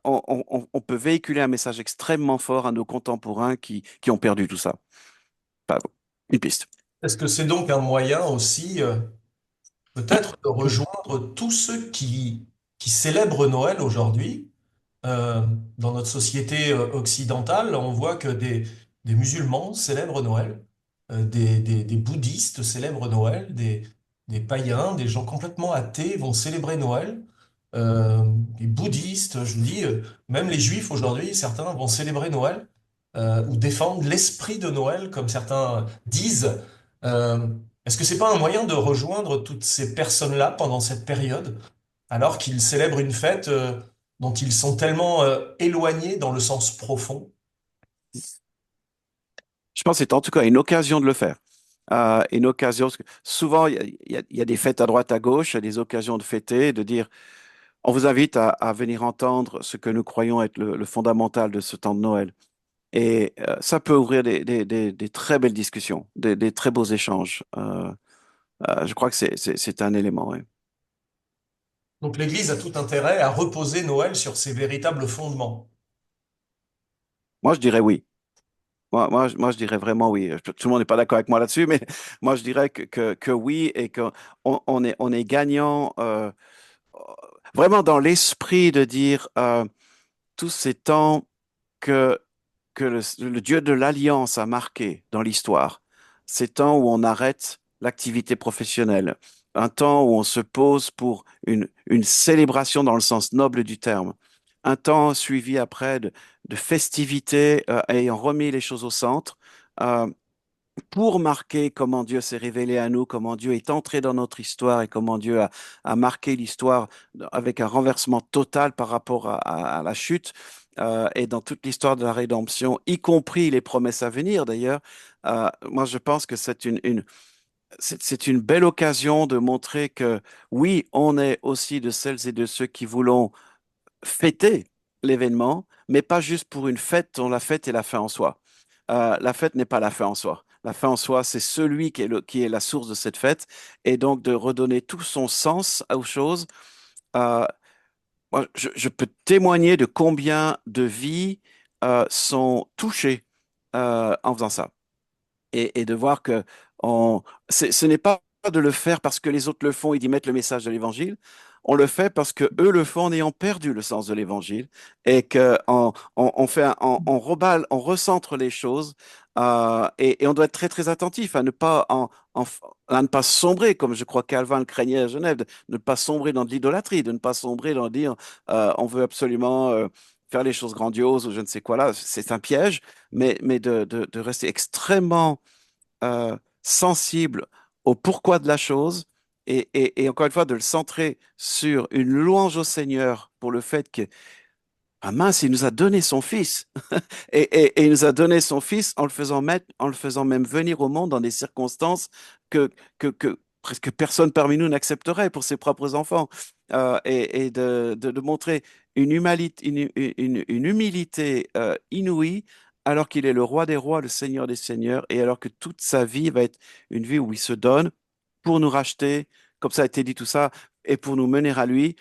on peut véhiculer un message extrêmement fort à nos contemporains qui ont perdu tout ça. Pardon. Une piste. Est-ce que c'est donc un moyen aussi, peut-être, de rejoindre tous ceux qui célèbrent Noël aujourd'hui? Euh, dans notre société occidentale, on voit que des musulmans célèbrent Noël, des bouddhistes célèbrent Noël, des païens, des gens complètement athées vont célébrer Noël. Les bouddhistes, je vous dis, même les juifs aujourd'hui, certains vont célébrer Noël ou défendre l'esprit de Noël, comme certains disent. Euh, Est-ce que c'est pas un moyen de rejoindre toutes ces personnes-là pendant cette période? Alors qu'ils célèbrent une fête dont ils sont tellement éloignés dans le sens profond. Je pense que c'est en tout cas une occasion de le faire. Une occasion, parce que souvent, il y a des fêtes à droite, à gauche, il y a des occasions de fêter, de dire, on vous invite à venir entendre ce que nous croyons être le fondamental de ce temps de Noël. Et ça peut ouvrir des très belles discussions, des très beaux échanges. Je crois que c'est un élément. Ouais. Donc l'Église a tout intérêt à reposer Noël sur ses véritables fondements. Moi, je dirais oui. Moi, je dirais vraiment oui. Tout le monde n'est pas d'accord avec moi là-dessus, mais moi, je dirais que oui et qu'on on est gagnant, vraiment dans l'esprit de dire tous ces temps que, que le Dieu de l'Alliance a marqué dans l'histoire, ces temps où on arrête l'activité professionnelle, un temps où on se pose pour une célébration dans le sens noble du terme, un temps suivi après de festivités ayant remis les choses au centre. euh, pour marquer comment Dieu s'est révélé à nous, comment Dieu est entré dans notre histoire et comment Dieu a marqué l'histoire avec un renversement total par rapport à la chute, et dans toute l'histoire de la rédemption, y compris les promesses à venir d'ailleurs. Moi, je pense que c'est une belle occasion de montrer que oui, on est aussi de celles et de ceux qui voulons fêter l'événement, mais pas juste pour une fête dont la fête est la fin en soi. La fête n'est pas la fin en soi. la fin en soi, c'est celui qui est la source de cette fête, et donc de redonner tout son sens aux choses. Euh, Moi, je peux témoigner de combien de vies sont touchées en faisant ça et de voir que ce n'est pas de le faire parce que les autres le font et d'y mettre le message de l'évangile. On le fait parce que eux le font en ayant perdu le sens de l'évangile et que on fait on reballe, on recentre les choses et on doit être très très attentif à ne pas en- à ne pas sombrer comme je crois Calvin le craignait à Genève, de ne pas sombrer dans de l'idolâtrie, de ne pas sombrer dans dire on veut absolument faire les choses grandioses ou je ne sais quoi là, c'est un piège, mais de rester extrêmement sensible au pourquoi de la chose et encore une fois de le centrer sur une louange au Seigneur pour le fait que, ah mince, il nous a donné son Fils et il nous a donné son Fils en le faisant mettre, en le faisant même venir au monde dans des circonstances que presque personne parmi nous n'accepterait pour ses propres enfants et de montrer une humilité inouïe alors qu'il est le roi des rois, le Seigneur des seigneurs, et alors que toute sa vie va être une vie où il se donne pour nous racheter, comme ça a été dit tout ça, et pour nous mener à lui,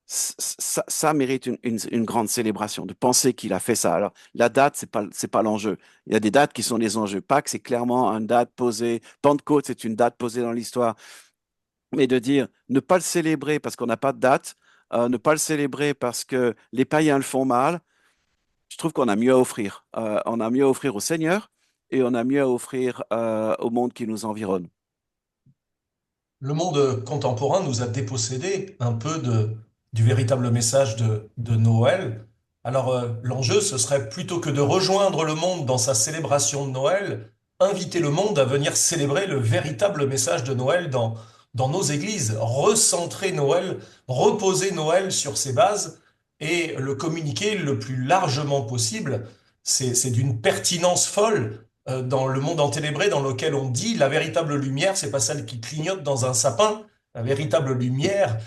ça mérite une grande célébration, de penser qu'il a fait ça. Alors, la date, c'est pas l'enjeu. Il y a des dates qui sont des enjeux. Pâques, c'est clairement une date posée. Pentecôte, c'est une date posée dans l'histoire. Mais de dire ne pas le célébrer parce qu'on n'a pas de date, ne pas le célébrer parce que les païens le font mal, je trouve qu'on a mieux à offrir. On a mieux à offrir au Seigneur et on a mieux à offrir au monde qui nous environne. Le monde contemporain nous a dépossédé un peu du véritable message de Noël. Alors, l'enjeu, ce serait plutôt que de rejoindre le monde dans sa célébration de Noël, inviter le monde à venir célébrer le véritable message de Noël dans nos églises, recentrer Noël, reposer Noël sur ses bases et le communiquer le plus largement possible. C'est d'une pertinence folle dans le monde enténébré dans lequel on dit la véritable lumière, c'est pas celle qui clignote dans un sapin. La véritable lumière,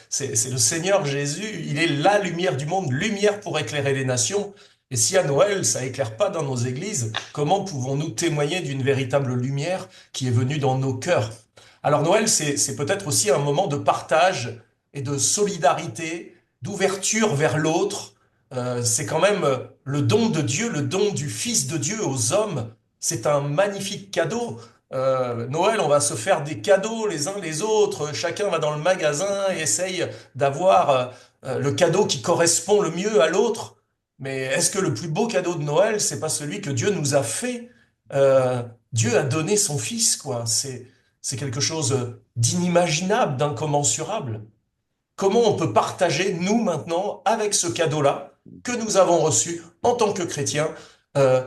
c'est le Seigneur Jésus. Il est la lumière du monde, lumière pour éclairer les nations. Et si à Noël, ça éclaire pas dans nos églises, comment pouvons-nous témoigner d'une véritable lumière qui est venue dans nos cœurs? Alors Noël, c'est peut-être aussi un moment de partage et de solidarité, d'ouverture vers l'autre. C'est quand même le don de Dieu, le don du Fils de Dieu aux hommes. C'est un magnifique cadeau. Noël, on va se faire des cadeaux les uns les autres. Chacun va dans le magasin et essaye d'avoir le cadeau qui correspond le mieux à l'autre. Mais est-ce que le plus beau cadeau de Noël, c'est pas celui que Dieu nous a fait? Euh, Dieu a donné son Fils, quoi. C'est quelque chose d'inimaginable, d'incommensurable. Comment on peut partager, nous, maintenant, avec ce cadeau-là que nous avons reçu en tant que chrétiens, euh,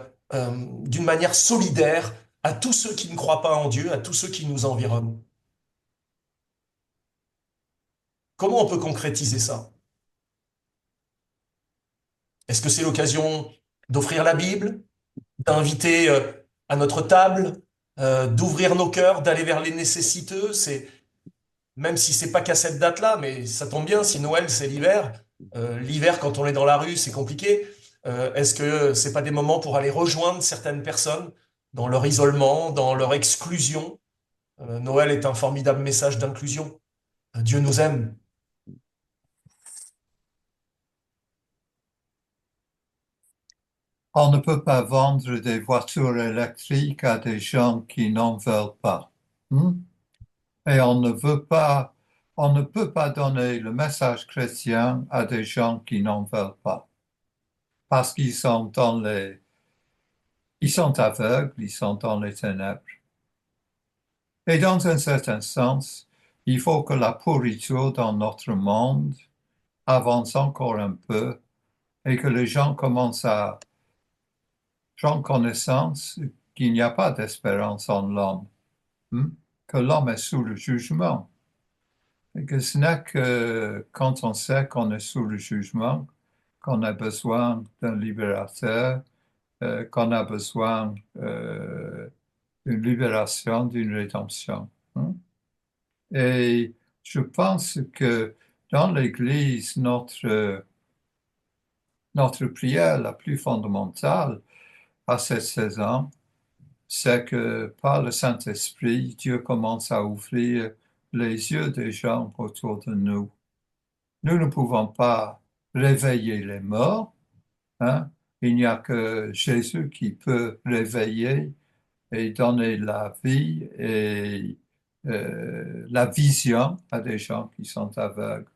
d'une manière solidaire à tous ceux qui ne croient pas en Dieu, à tous ceux qui nous environnent. Comment on peut concrétiser ça? Est-ce que c'est l'occasion d'offrir la Bible, d'inviter à notre table, d'ouvrir nos cœurs, d'aller vers les nécessiteux? Même si c'est pas qu'à cette date-là, mais ça tombe bien, si Noël c'est l'hiver, l'hiver quand on est dans la rue c'est compliqué. Est-ce que c'est pas des moments pour aller rejoindre certaines personnes dans leur isolement, dans leur exclusion? Noël est un formidable message d'inclusion. Dieu nous aime. On ne peut pas vendre des voitures électriques à des gens qui n'en veulent pas. Hmm? Et on ne peut pas donner le message chrétien à des gens qui n'en veulent pas. Parce qu'ils sont ils sont aveugles, ils sont dans les ténèbres. Et dans un certain sens, il faut que la pourriture dans notre monde avance encore un peu et que les gens commencent à prendre connaissance qu'il n'y a pas d'espérance en l'homme, hmm? Que l'homme est sous le jugement. Et que ce n'est que quand on sait qu'on est sous le jugement, qu'on a besoin d'un libérateur, qu'on a besoin d'une libération, d'une rédemption, hein. Et je pense que dans l'Église, notre prière la plus fondamentale à cette saison, c'est que par le Saint-Esprit, Dieu commence à ouvrir les yeux des gens autour de nous. Nous ne pouvons pas réveiller les morts, hein. Il n'y a que Jésus qui peut réveiller et donner la vie et la vision à des gens qui sont aveugles.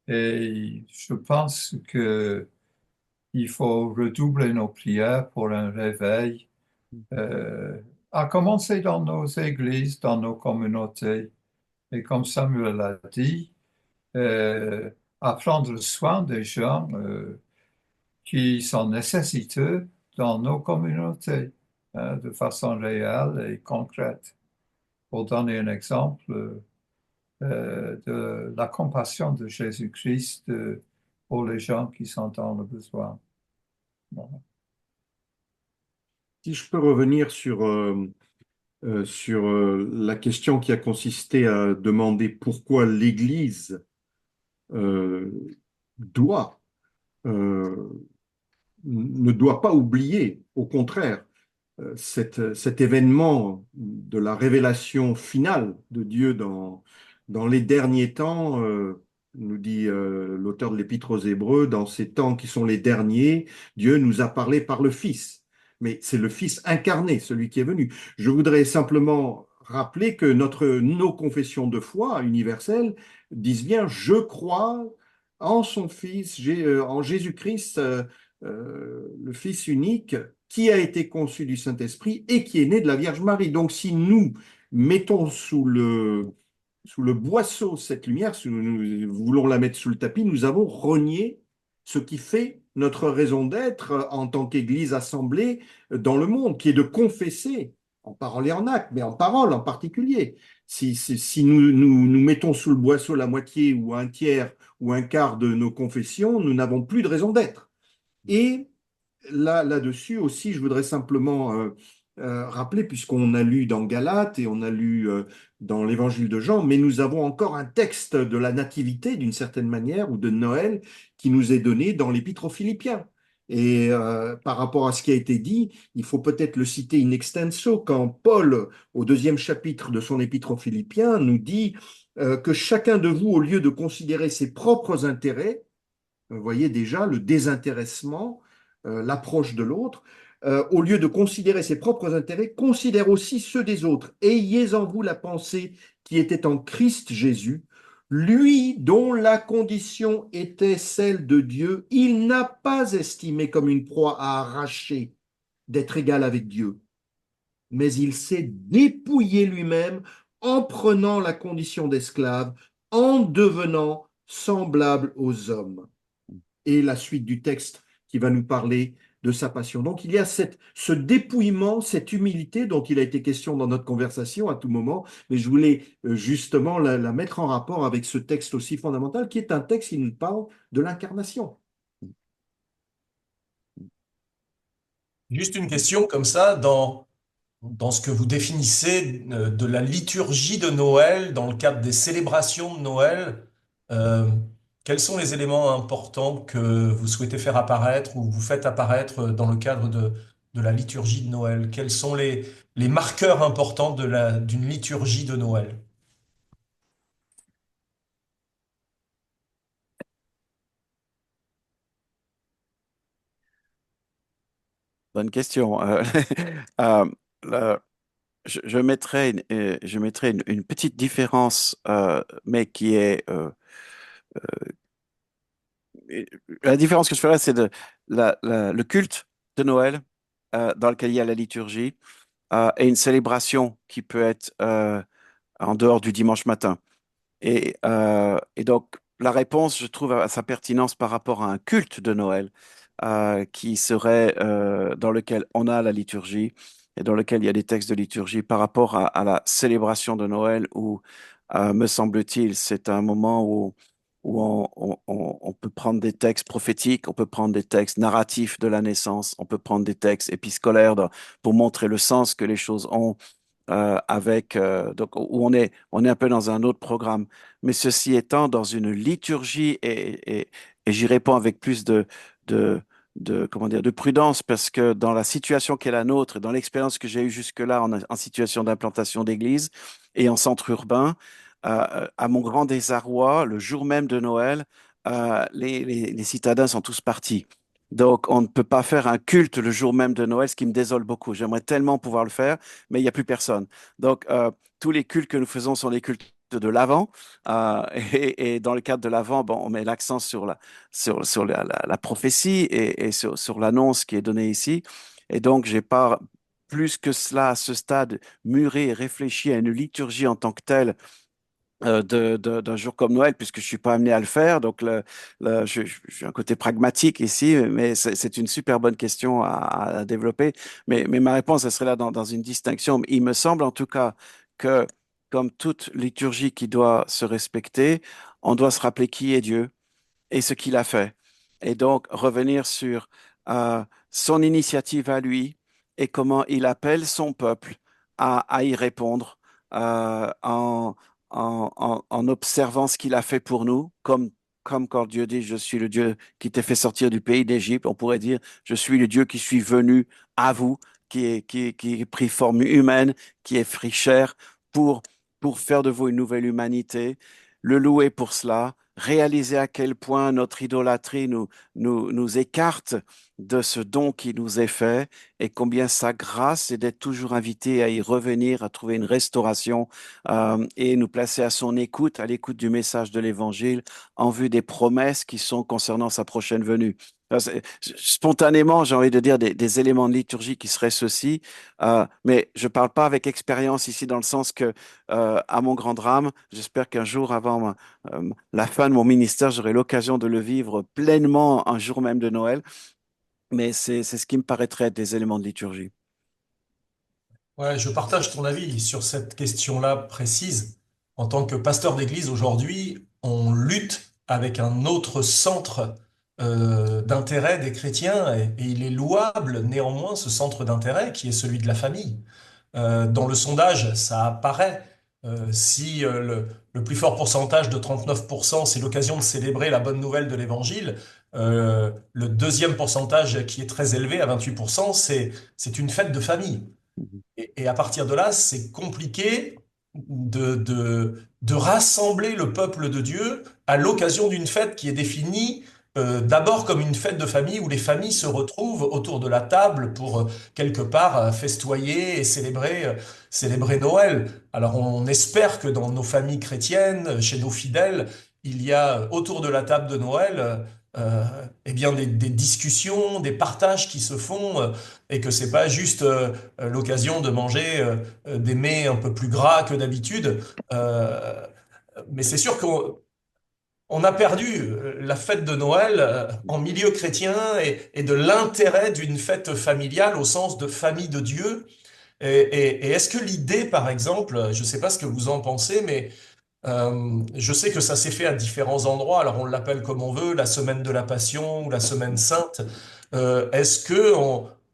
Et je pense que il faut redoubler nos prières pour un réveil, euh, à commencer dans nos églises, dans nos communautés. Et comme Samuel l'a dit, euh, à prendre soin des gens qui sont nécessiteux dans nos communautés, de façon réelle et concrète. Pour donner un exemple, de la compassion de Jésus-Christ pour les gens qui sont dans le besoin. Voilà. Si je peux revenir sur la question qui a consisté à demander pourquoi l'Église euh, doit, euh, ne doit pas oublier, au contraire, cet événement de la révélation finale de Dieu dans les derniers temps, nous dit l'auteur de l'Épître aux Hébreux, dans ces temps qui sont les derniers, Dieu nous a parlé par le Fils. Mais c'est le Fils incarné, celui qui est venu. Je voudrais simplement rappeler que nos confessions de foi universelles disent bien, je crois en son Fils, en Jésus-Christ, le Fils unique, qui a été conçu du Saint-Esprit et qui est né de la Vierge Marie. Donc si nous mettons sous le boisseau cette lumière, si nous voulons la mettre sous le tapis, nous avons renié ce qui fait notre raison d'être en tant qu'Église assemblée dans le monde, qui est de confesser en parole et en acte, mais en parole en particulier. Si nous mettons sous le boisseau la moitié ou un tiers ou un quart de nos confessions, nous n'avons plus de raison d'être. Et là-dessus aussi, je voudrais simplement rappeler, puisqu'on a lu dans Galates et on a lu dans l'Évangile de Jean, mais nous avons encore un texte de la Nativité, d'une certaine manière, ou de Noël, qui nous est donné dans l'Épître aux Philippiens. Et par rapport à ce qui a été dit, il faut peut-être le citer in extenso, quand Paul, au 2e chapitre de son Épître aux Philippiens, nous dit que chacun de vous, au lieu de considérer ses propres intérêts, vous voyez déjà le désintéressement, l'approche de l'autre. Au lieu de considérer ses propres intérêts, considère aussi ceux des autres. Ayez en vous la pensée qui était en Christ Jésus, lui dont la condition était celle de Dieu, il n'a pas estimé comme une proie à arracher d'être égal avec Dieu, mais il s'est dépouillé lui-même en prenant la condition d'esclave, en devenant semblable aux hommes, et la suite du texte qui va nous parler de sa passion. Donc il y a ce dépouillement, cette humilité dont il a été question dans notre conversation à tout moment, mais je voulais justement la mettre en rapport avec ce texte aussi fondamental, qui est un texte qui nous parle de l'incarnation. Juste une question comme ça, dans ce que vous définissez de la liturgie de Noël, dans le cadre des célébrations de Noël, euh, quels sont les éléments importants que vous souhaitez faire apparaître ou vous faites apparaître dans le cadre de la liturgie de Noël? Quels sont les marqueurs importants d'une liturgie de Noël? Bonne question. Euh, le- je mettrais une petite différence, mais qui est la différence que je ferais, c'est le culte de Noël dans lequel il y a la liturgie et une célébration qui peut être en dehors du dimanche matin. Et donc, la réponse, je trouve, a sa pertinence par rapport à un culte de Noël qui serait dans lequel on a la liturgie et dans lequel il y a des textes de liturgie par rapport à la célébration de Noël où, me semble-t-il, c'est un moment où on peut prendre des textes prophétiques, on peut prendre des textes narratifs de la naissance, on peut prendre des textes épistolaires pour montrer le sens que les choses ont donc où on est un peu dans un autre programme. Mais ceci étant, dans une liturgie, et j'y réponds avec plus de, comment dire, de prudence parce que dans la situation qui est la nôtre et dans l'expérience que j'ai eue jusque-là en situation d'implantation d'église et en centre urbain, à mon grand désarroi, le jour même de Noël, les citadins sont tous partis. Donc, on ne peut pas faire un culte le jour même de Noël, ce qui me désole beaucoup. J'aimerais tellement pouvoir le faire, mais il n'y a plus personne. Donc, tous les cultes que nous faisons sont les cultes de l'Avent. Et dans le cadre de l'Avent, bon, on met l'accent sur la prophétie et sur l'annonce qui est donnée ici. Et donc, j'ai pas plus que cela à ce stade mûri et réfléchi à une liturgie en tant que telle d'un jour comme Noël, puisque je suis pas amené à le faire. Donc, je suis un côté pragmatique ici, mais c'est une super bonne question à développer. Mais ma réponse, elle serait là dans une distinction. Il me semble en tout cas que, comme toute liturgie qui doit se respecter, on doit se rappeler qui est Dieu et ce qu'il a fait. Et donc, revenir sur son initiative à lui et comment il appelle son peuple à y répondre en observant ce qu'il a fait pour nous, comme quand Dieu dit, je suis le Dieu qui t'ai fait sortir du pays d'Égypte, on pourrait dire, je suis le Dieu qui suis venu à vous, qui est pris forme humaine, qui est pris chair pour, pour faire de vous une nouvelle humanité, le louer pour cela, réaliser à quel point notre idolâtrie nous écarte de ce don qui nous est fait et combien sa grâce est d'être toujours invité à y revenir, à trouver une restauration et nous placer à son écoute, à l'écoute du message de l'Évangile en vue des promesses qui sont concernant sa prochaine venue. Spontanément, j'ai envie de dire des éléments de liturgie qui seraient ceux-ci, mais je ne parle pas avec expérience ici dans le sens que, à mon grand drame, j'espère qu'un jour avant la fin de mon ministère, j'aurai l'occasion de le vivre pleinement un jour même de Noël, mais c'est ce qui me paraîtrait être des éléments de liturgie. Ouais, je partage ton avis sur cette question-là précise. En tant que pasteur d'église aujourd'hui, on lutte avec un autre centre d'intérêt des chrétiens et il est louable néanmoins ce centre d'intérêt qui est celui de la famille. Dans le sondage, ça apparaît. Si le plus fort pourcentage de 39%, c'est l'occasion de célébrer la bonne nouvelle de l'Évangile, le deuxième pourcentage qui est très élevé à 28%, c'est une fête de famille. Et à partir de là, c'est compliqué de rassembler le peuple de Dieu à l'occasion d'une fête qui est définie d'abord comme une fête de famille où les familles se retrouvent autour de la table pour quelque part festoyer et célébrer Noël. Alors on espère que dans nos familles chrétiennes, chez nos fidèles, il y a autour de la table de Noël eh bien des discussions, des partages qui se font et que c'est pas juste l'occasion de manger des mets un peu plus gras que d'habitude. Euh, mais c'est sûr qu'on a perdu la fête de Noël en milieu chrétien et de l'intérêt d'une fête familiale au sens de famille de Dieu. Et est-ce que l'idée, par exemple, je ne sais pas ce que vous en pensez, mais je sais que ça s'est fait à différents endroits, alors on l'appelle comme on veut, la semaine de la Passion ou la semaine sainte. Est-ce que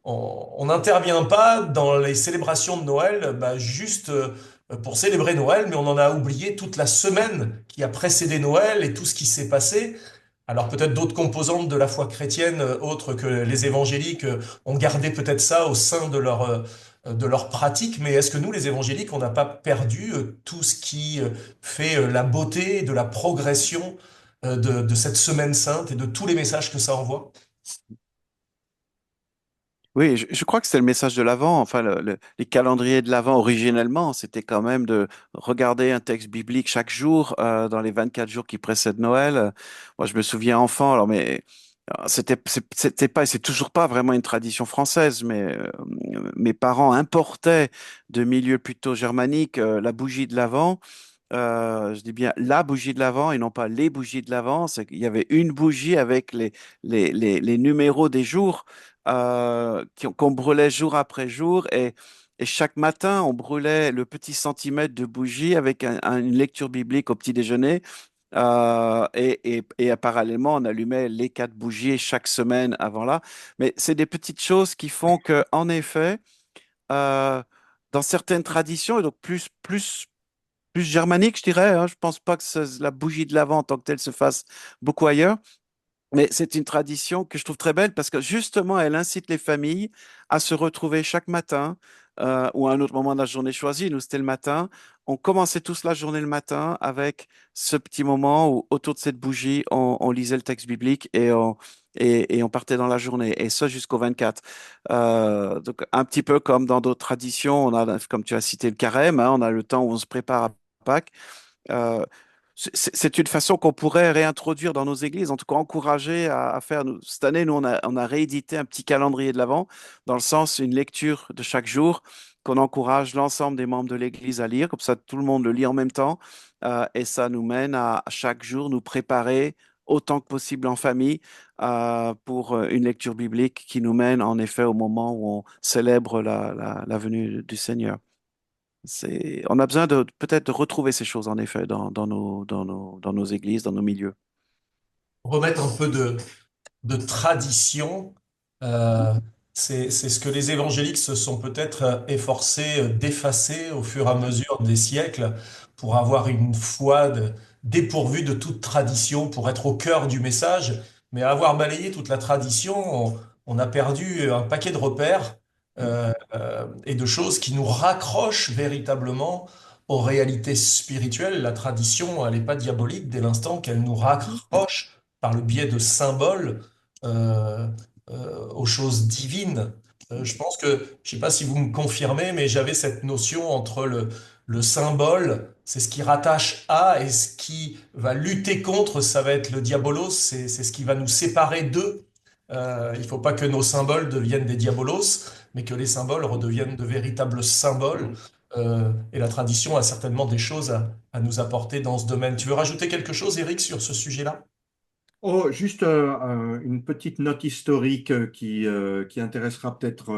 on n'intervient pas dans les célébrations de Noël, bah, juste pour célébrer Noël, mais on en a oublié toute la semaine qui a précédé Noël et tout ce qui s'est passé? Alors peut-être d'autres composantes de la foi chrétienne, autres que les évangéliques, ont gardé peut-être ça au sein de leur pratique, mais est-ce que nous, les évangéliques, on n'a pas perdu tout ce qui fait la beauté de la progression de cette semaine sainte et de tous les messages que ça envoie? Oui, je crois que c'est le message de l'Avent. Enfin, les calendriers de l'Avent, originellement, c'était quand même de regarder un texte biblique chaque jour dans les 24 jours qui précèdent Noël. Moi, je me souviens enfant, alors, mais c'était pas, et c'est toujours pas vraiment une tradition française, mais mes parents importaient de milieux plutôt germaniques la bougie de l'Avent. Je dis bien la bougie de l'Avent et non pas les bougies de l'Avent. C'est qu'il y avait une bougie avec les numéros des jours qu'on brûlait jour après jour. Et chaque matin, on brûlait le petit centimètre de bougie avec une lecture biblique au petit déjeuner. Et parallèlement, on allumait les 4 bougies chaque semaine avant là. Mais c'est des petites choses qui font que, en effet, euh, dans certaines traditions, et donc plus germanique, je dirais. Hein. Je pense pas que la bougie de l'Avent en tant que telle se fasse beaucoup ailleurs. Mais c'est une tradition que je trouve très belle parce que justement, elle incite les familles à se retrouver chaque matin ou à un autre moment de la journée choisi. Nous, c'était le matin. On commençait tous la journée le matin avec ce petit moment où, autour de cette bougie, on lisait le texte biblique et on partait dans la journée. Et ça jusqu'au 24. Donc, un petit peu comme dans d'autres traditions, on a, comme tu as cité le carême, hein, on a le temps où on se prépare à Pâques. Euh, c'est une façon qu'on pourrait réintroduire dans nos églises, en tout cas encourager à faire. Cette année, nous, on a réédité un petit calendrier de l'Avent, dans le sens une lecture de chaque jour qu'on encourage l'ensemble des membres de l'église à lire. Comme ça, tout le monde le lit en même temps. Et ça nous mène à chaque jour nous préparer autant que possible en famille pour une lecture biblique qui nous mène en effet au moment où on célèbre la venue du Seigneur. On a besoin de peut-être de retrouver ces choses en effet dans nos églises, dans nos milieux. Remettre un peu de tradition. Euh, c'est ce que les évangéliques se sont peut-être efforcés d'effacer au fur et à mesure des siècles pour avoir une foi dépourvue de toute tradition, pour être au cœur du message. Mais à avoir balayé toute la tradition, on a perdu un paquet de repères et de choses qui nous raccrochent véritablement aux réalités spirituelles. La tradition, elle n'est pas diabolique dès l'instant qu'elle nous raccroche par le biais de symboles euh, aux choses divines. Je pense que, je ne sais pas si vous me confirmez, mais j'avais cette notion entre le symbole, c'est ce qui rattache à, et ce qui va lutter contre, ça va être le diabolos, c'est ce qui va nous séparer d'eux. Il ne faut pas que nos symboles deviennent des diabolos, mais que les symboles redeviennent de véritables symboles. Et la tradition a certainement des choses à nous apporter dans ce domaine. Tu veux rajouter quelque chose, Eric, sur ce sujet-là? Oh, juste une petite note historique qui intéressera peut-être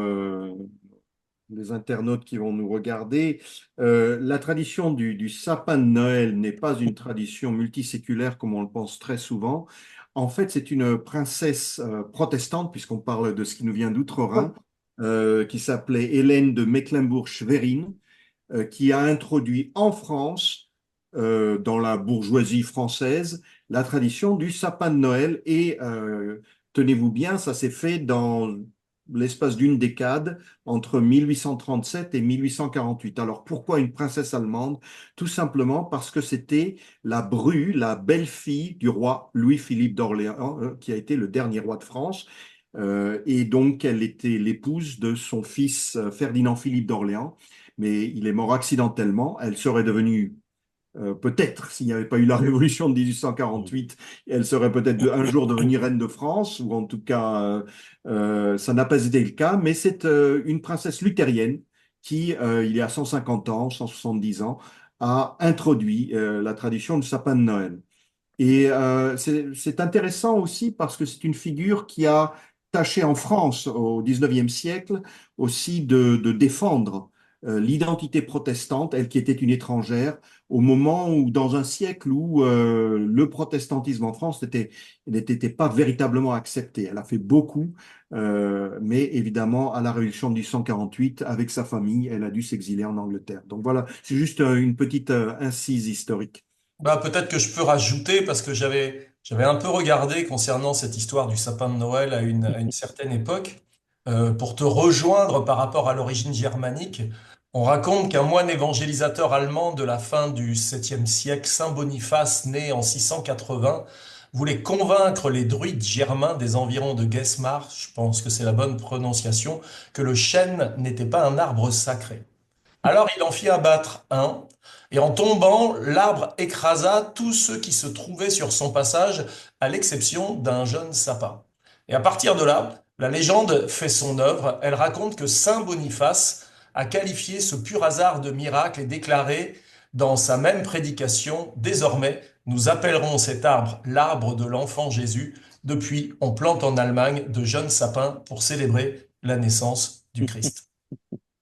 les internautes qui vont nous regarder. La tradition du sapin de Noël n'est pas une tradition multiséculaire comme on le pense très souvent. En fait, c'est une princesse protestante, puisqu'on parle de ce qui nous vient d'outre-Rhin, qui s'appelait Hélène de Mecklembourg-Schwerin, qui a introduit en France, dans la bourgeoisie française, la tradition du sapin de Noël. Et tenez-vous bien, ça s'est fait dans l'espace d'une décade, entre 1837 et 1848. Alors pourquoi une princesse allemande? Tout simplement parce que c'était la bru, la belle-fille du roi Louis-Philippe d'Orléans, qui a été le dernier roi de France. Et donc, elle était l'épouse de son fils Ferdinand-Philippe d'Orléans, mais il est mort accidentellement. Elle serait devenue, peut-être, s'il n'y avait pas eu la révolution de 1848, elle serait peut-être un jour devenue reine de France, ou en tout cas, ça n'a pas été le cas, mais c'est une princesse luthérienne qui, il y a 150 ans, 170 ans, a introduit la tradition du sapin de Noël. Et c'est intéressant aussi parce que c'est une figure qui a tâché en France au XIXe siècle aussi de défendre l'identité protestante, elle qui était une étrangère, au moment où, dans un siècle où le protestantisme en France n'était pas véritablement accepté. Elle a fait beaucoup, mais évidemment, à la Révolution de 1848, avec sa famille, elle a dû s'exiler en Angleterre. Donc voilà, c'est juste une petite incise historique. Bah, peut-être que je peux rajouter, parce que j'avais un peu regardé concernant cette histoire du sapin de Noël à une certaine époque. Pour te rejoindre par rapport à l'origine germanique. On raconte qu'un moine évangélisateur allemand de la fin du 7e siècle, Saint Boniface, né en 680, voulait convaincre les druides germains des environs de Geismar, je pense que c'est la bonne prononciation, que le chêne n'était pas un arbre sacré. Alors il en fit abattre un, et en tombant, l'arbre écrasa tous ceux qui se trouvaient sur son passage, à l'exception d'un jeune sapin. Et à partir de là, la légende fait son œuvre. Elle raconte que Saint Boniface a qualifié ce pur hasard de miracle et déclaré dans sa même prédication, désormais, nous appellerons cet arbre l'arbre de l'enfant Jésus. Depuis, on plante en Allemagne de jeunes sapins pour célébrer la naissance du Christ.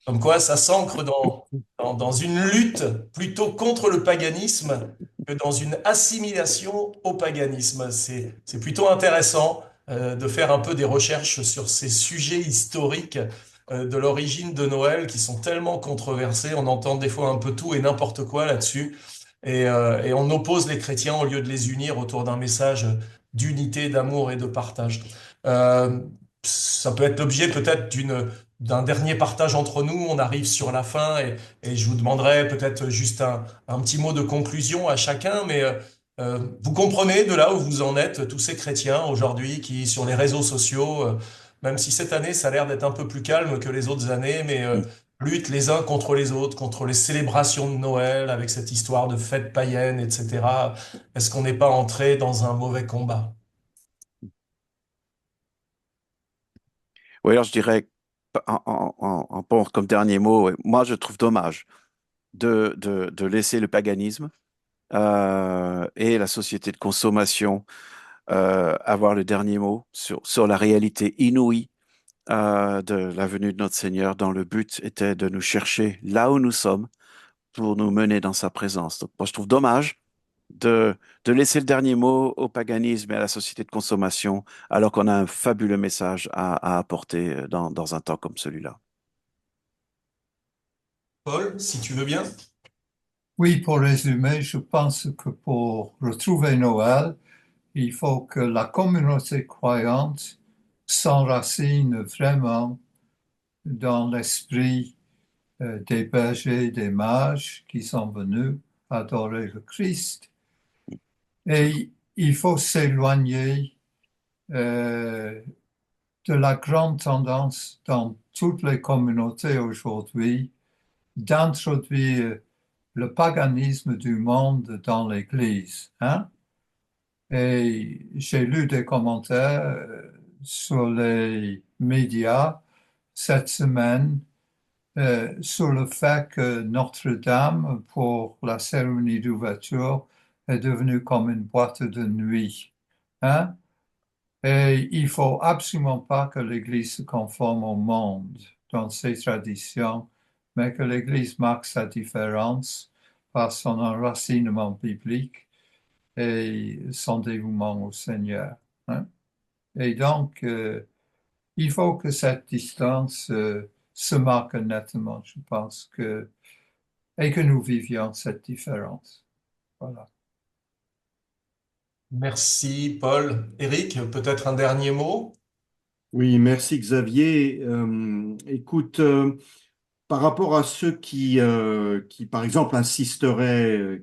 Comme quoi, ça s'ancre dans une lutte plutôt contre le paganisme que dans une assimilation au paganisme. C'est plutôt intéressant de faire un peu des recherches sur ces sujets historiques de l'origine de Noël qui sont tellement controversés. On entend des fois un peu tout et n'importe quoi là-dessus. Et on oppose les chrétiens au lieu de les unir autour d'un message d'unité, d'amour et de partage. Euh, Ça peut être l'objet peut-être d'un dernier partage entre nous. On arrive sur la fin et je vous demanderai peut-être juste un petit mot de conclusion à chacun, mais vous comprenez de là où vous en êtes, tous ces chrétiens aujourd'hui qui, sur les réseaux sociaux, même si cette année ça a l'air d'être un peu plus calme que les autres années, mais luttent les uns contre les autres, contre les célébrations de Noël avec cette histoire de fête païenne, etc. Est-ce qu'on n'est pas entré dans un mauvais combat? Oui, alors je dirais, comme dernier mot, ouais, moi je trouve dommage de laisser le paganisme et la société de consommation avoir le dernier mot sur la réalité inouïe de la venue de notre Seigneur, dont le but était de nous chercher là où nous sommes pour nous mener dans sa présence. Donc, moi, je trouve dommage de laisser le dernier mot au paganisme et à la société de consommation, alors qu'on a un fabuleux message à apporter dans un temps comme celui-là. Paul, si tu veux bien. Oui, pour résumer, je pense que pour retrouver Noël, il faut que la communauté croyante s'enracine vraiment dans l'esprit des bergers, des mages qui sont venus adorer le Christ. Et il faut s'éloigner euh, de la grande tendance dans toutes les communautés aujourd'hui d'introduire le paganisme du monde dans l'Église, hein? Et j'ai lu des commentaires sur les médias cette semaine sur le fait que Notre-Dame, pour la cérémonie d'ouverture, est devenue comme une boîte de nuit, hein? Et il faut absolument pas que l'Église se conforme au monde dans ses traditions, mais que l'Église marque sa différence par son enracinement biblique et son dévouement au Seigneur, hein. Et donc, il faut que cette distance se marque nettement, je pense et que nous vivions cette différence. Voilà. Merci, Paul. Éric, peut-être un dernier mot? Oui, merci Xavier. Écoute, par rapport à ceux qui, par exemple,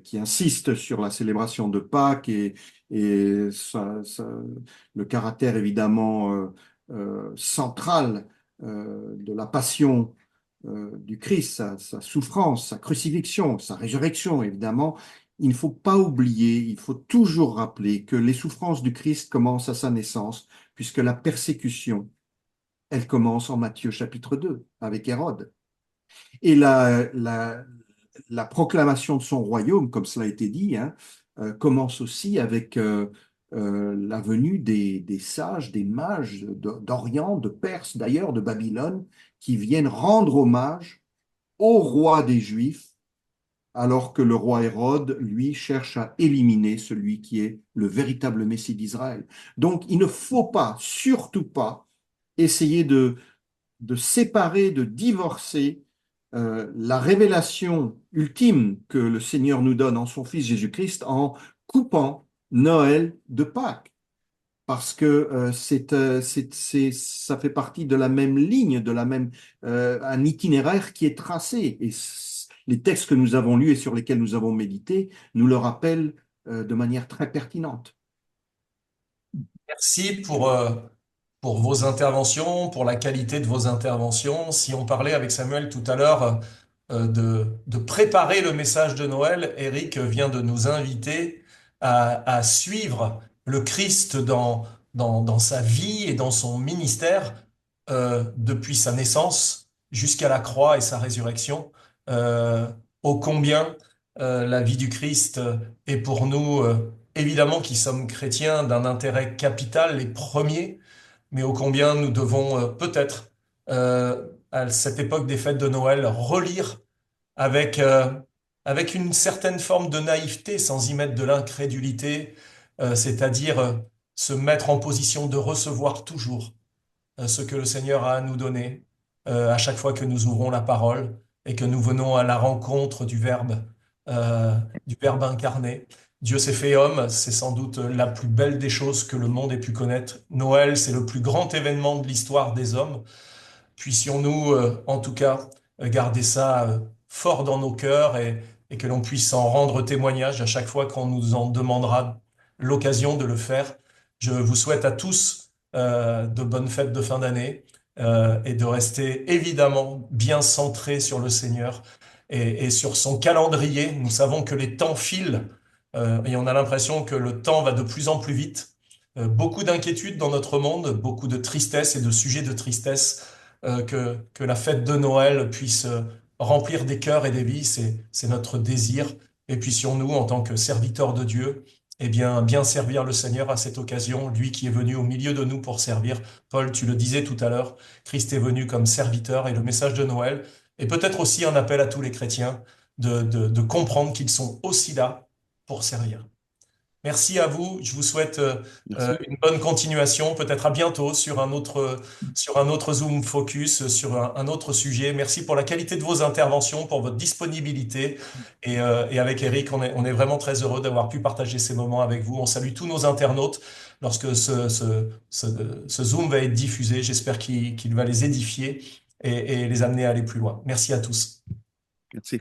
qui insistent sur la célébration de Pâques et le caractère évidemment central de la passion du Christ, sa souffrance, sa crucifixion, sa résurrection, évidemment, il ne faut pas oublier, il faut toujours rappeler que les souffrances du Christ commencent à sa naissance, puisque la persécution, elle commence en Matthieu chapitre 2 avec Hérode. Et la proclamation de son royaume, comme cela a été dit, hein, commence aussi avec la venue des sages, des mages d'Orient, de Perse d'ailleurs, de Babylone, qui viennent rendre hommage au roi des Juifs, alors que le roi Hérode, lui, cherche à éliminer celui qui est le véritable Messie d'Israël. Donc, il ne faut pas, surtout pas, essayer de séparer, de divorcer la révélation ultime que le Seigneur nous donne en son Fils Jésus-Christ en coupant Noël de Pâques. Parce que ça fait partie de la même ligne, un itinéraire qui est tracé. Et les textes que nous avons lus et sur lesquels nous avons médité nous le rappellent de manière très pertinente. Merci pour vos interventions, pour la qualité de vos interventions. Si on parlait avec Samuel tout à l'heure de préparer le message de Noël, Eric vient de nous inviter à suivre le Christ dans sa vie et dans son ministère depuis sa naissance jusqu'à la croix et sa résurrection. Ô combien la vie du Christ est pour nous, évidemment qui sommes chrétiens, d'un intérêt capital et premier, mais ô combien nous devons peut-être, à cette époque des fêtes de Noël, relire avec, avec une certaine forme de naïveté, sans y mettre de l'incrédulité, c'est-à-dire se mettre en position de recevoir toujours ce que le Seigneur a à nous donner à chaque fois que nous ouvrons la parole et que nous venons à la rencontre du Verbe incarné. Dieu s'est fait homme, c'est sans doute la plus belle des choses que le monde ait pu connaître. Noël, c'est le plus grand événement de l'histoire des hommes. Puissions-nous, en tout cas, garder ça fort dans nos cœurs et que l'on puisse en rendre témoignage à chaque fois qu'on nous en demandera l'occasion de le faire. Je vous souhaite à tous de bonnes fêtes de fin d'année et de rester évidemment bien centrés sur le Seigneur et sur son calendrier. Nous savons que les temps filent et on a l'impression que le temps va de plus en plus vite. Beaucoup d'inquiétudes dans notre monde, beaucoup de tristesse et de sujets de tristesse que la fête de Noël puisse remplir des cœurs et des vies, c'est notre désir. Et puissions-nous, en tant que serviteurs de Dieu, eh bien servir le Seigneur à cette occasion, lui qui est venu au milieu de nous pour servir. Paul, tu le disais tout à l'heure, Christ est venu comme serviteur et le message de Noël est peut-être aussi un appel à tous les chrétiens de comprendre qu'ils sont aussi là pour servir. Merci à vous. Je vous souhaite Merci. une bonne continuation. Peut-être à bientôt sur un autre Zoom Focus, sur un autre sujet. Merci pour la qualité de vos interventions, pour votre disponibilité. Et avec Eric, on est vraiment très heureux d'avoir pu partager ces moments avec vous. On salue tous nos internautes lorsque ce Zoom va être diffusé. J'espère qu'il va les édifier et les amener à aller plus loin. Merci à tous. Merci.